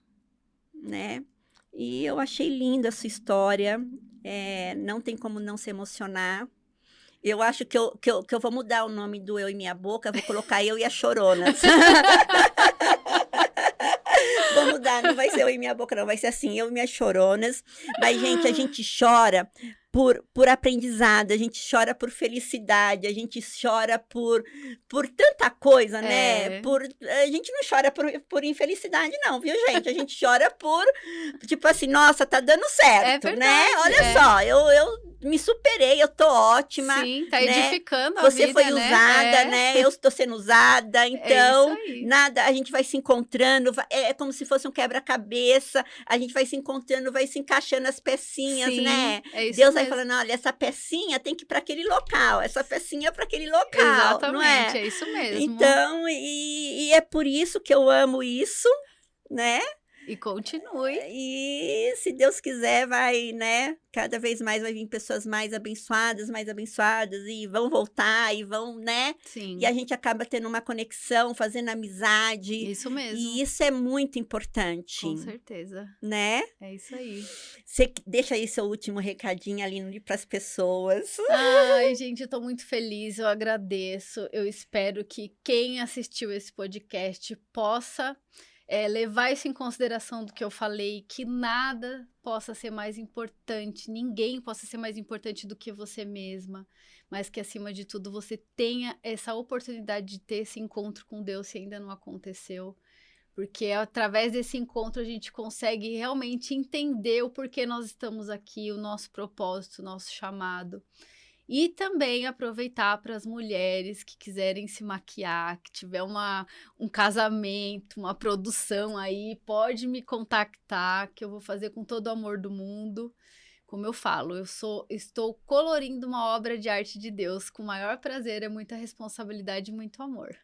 Né? E eu achei linda a sua história. Não tem como não se emocionar. Eu acho que eu vou mudar o nome do Eu e Minha Boca. Vou colocar Eu e a Choronas. Vou mudar, não vai ser Eu e Minha Boca, não. Vai ser assim, Eu e Minhas Choronas. Mas, gente, a gente chora por aprendizado, a gente chora por felicidade, a gente chora por tanta coisa, né? A gente não chora por infelicidade, não, viu, gente? A gente chora tipo assim, nossa, tá dando certo, verdade, né? Olha só, eu me superei, eu tô ótima. Sim, tá né? edificando a vida, Você foi usada, né? Eu estou sendo usada, então, nada, a gente vai se encontrando, é como se fosse um quebra-cabeça, a gente vai se encontrando, vai se encaixando as pecinhas, sim, né? É isso Deus mesmo. vai falando, olha, essa pecinha tem que ir para aquele local, essa pecinha para aquele local, exatamente, não é? É isso mesmo. Então, e é por isso que eu amo isso, né? E continue. E se Deus quiser, vai, né? Cada vez mais vai vir pessoas mais abençoadas, e vão voltar, e vão, né? Sim. E a gente acaba tendo uma conexão, fazendo amizade. Isso mesmo. E isso é muito importante. Com certeza. Né? É isso aí. Você deixa aí seu último recadinho ali para as pessoas. Ai, gente, eu tô muito feliz, eu agradeço. Eu espero que quem assistiu esse podcast possa levar isso em consideração do que eu falei, que nada possa ser mais importante, ninguém possa ser mais importante do que você mesma, mas que, acima de tudo, você tenha essa oportunidade de ter esse encontro com Deus se ainda não aconteceu, Porque através desse encontro a gente consegue realmente entender o porquê nós estamos aqui, o nosso propósito, o nosso chamado. E também aproveitar para as mulheres que quiserem se maquiar, que tiver um casamento, uma produção aí, pode me contactar, que eu vou fazer com todo o amor do mundo. Como eu falo, estou colorindo uma obra de arte de Deus com o maior prazer, é muita responsabilidade e muito amor.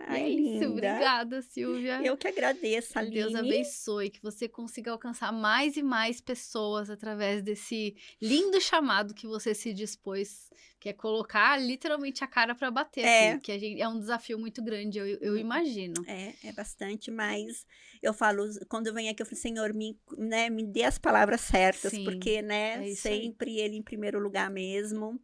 Ai, E é isso, linda. obrigada, Silvia. Eu que agradeço, Que Aline. Deus abençoe, que você consiga alcançar mais e mais pessoas através desse lindo chamado que você se dispôs, que é colocar literalmente a cara para bater aqui, que é um desafio muito grande, eu imagino. É bastante, mas eu falo, quando eu venho aqui, eu falo, Senhor, me dê as palavras certas, Sim, porque, né, é isso aí. sempre Ele em primeiro lugar mesmo.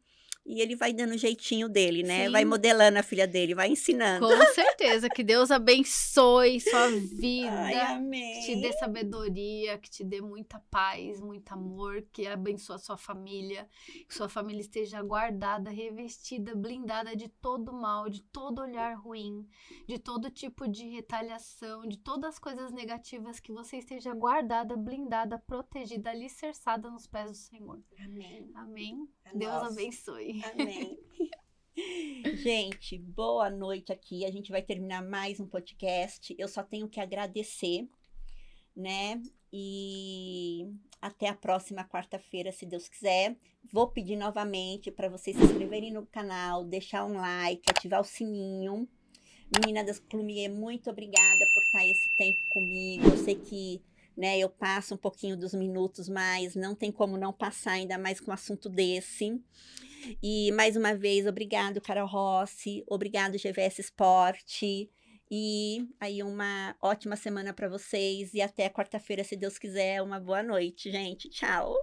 E ele vai dando o jeitinho dele, né? Sim. Vai modelando a filha dele, vai ensinando. Com certeza, que Deus abençoe sua vida, Ai, amém. que te dê sabedoria, que te dê muita paz, muito amor, que abençoe a sua família, que sua família esteja guardada, revestida, blindada de todo mal, de todo olhar ruim, de todo tipo de retaliação, de todas as coisas negativas, que você esteja guardada, blindada, protegida, alicerçada nos pés do Senhor. Amém. Amém. É Deus nosso. abençoe. Amém. Gente, boa noite aqui. A gente vai terminar mais um podcast. Eu só tenho que agradecer, né? E até a próxima quarta-feira, se Deus quiser. Vou pedir novamente para vocês se inscreverem no canal, deixar um like, ativar o sininho. Menina das Clumier, muito obrigada por estar esse tempo comigo. Eu sei que, né, eu passo um pouquinho dos minutos, mas não tem como não passar, ainda mais com um assunto desse. E mais uma vez, obrigado, Carol Rossi, obrigado, GVS Esporte, e aí uma ótima semana para vocês, e até quarta-feira, se Deus quiser, uma boa noite, gente, tchau!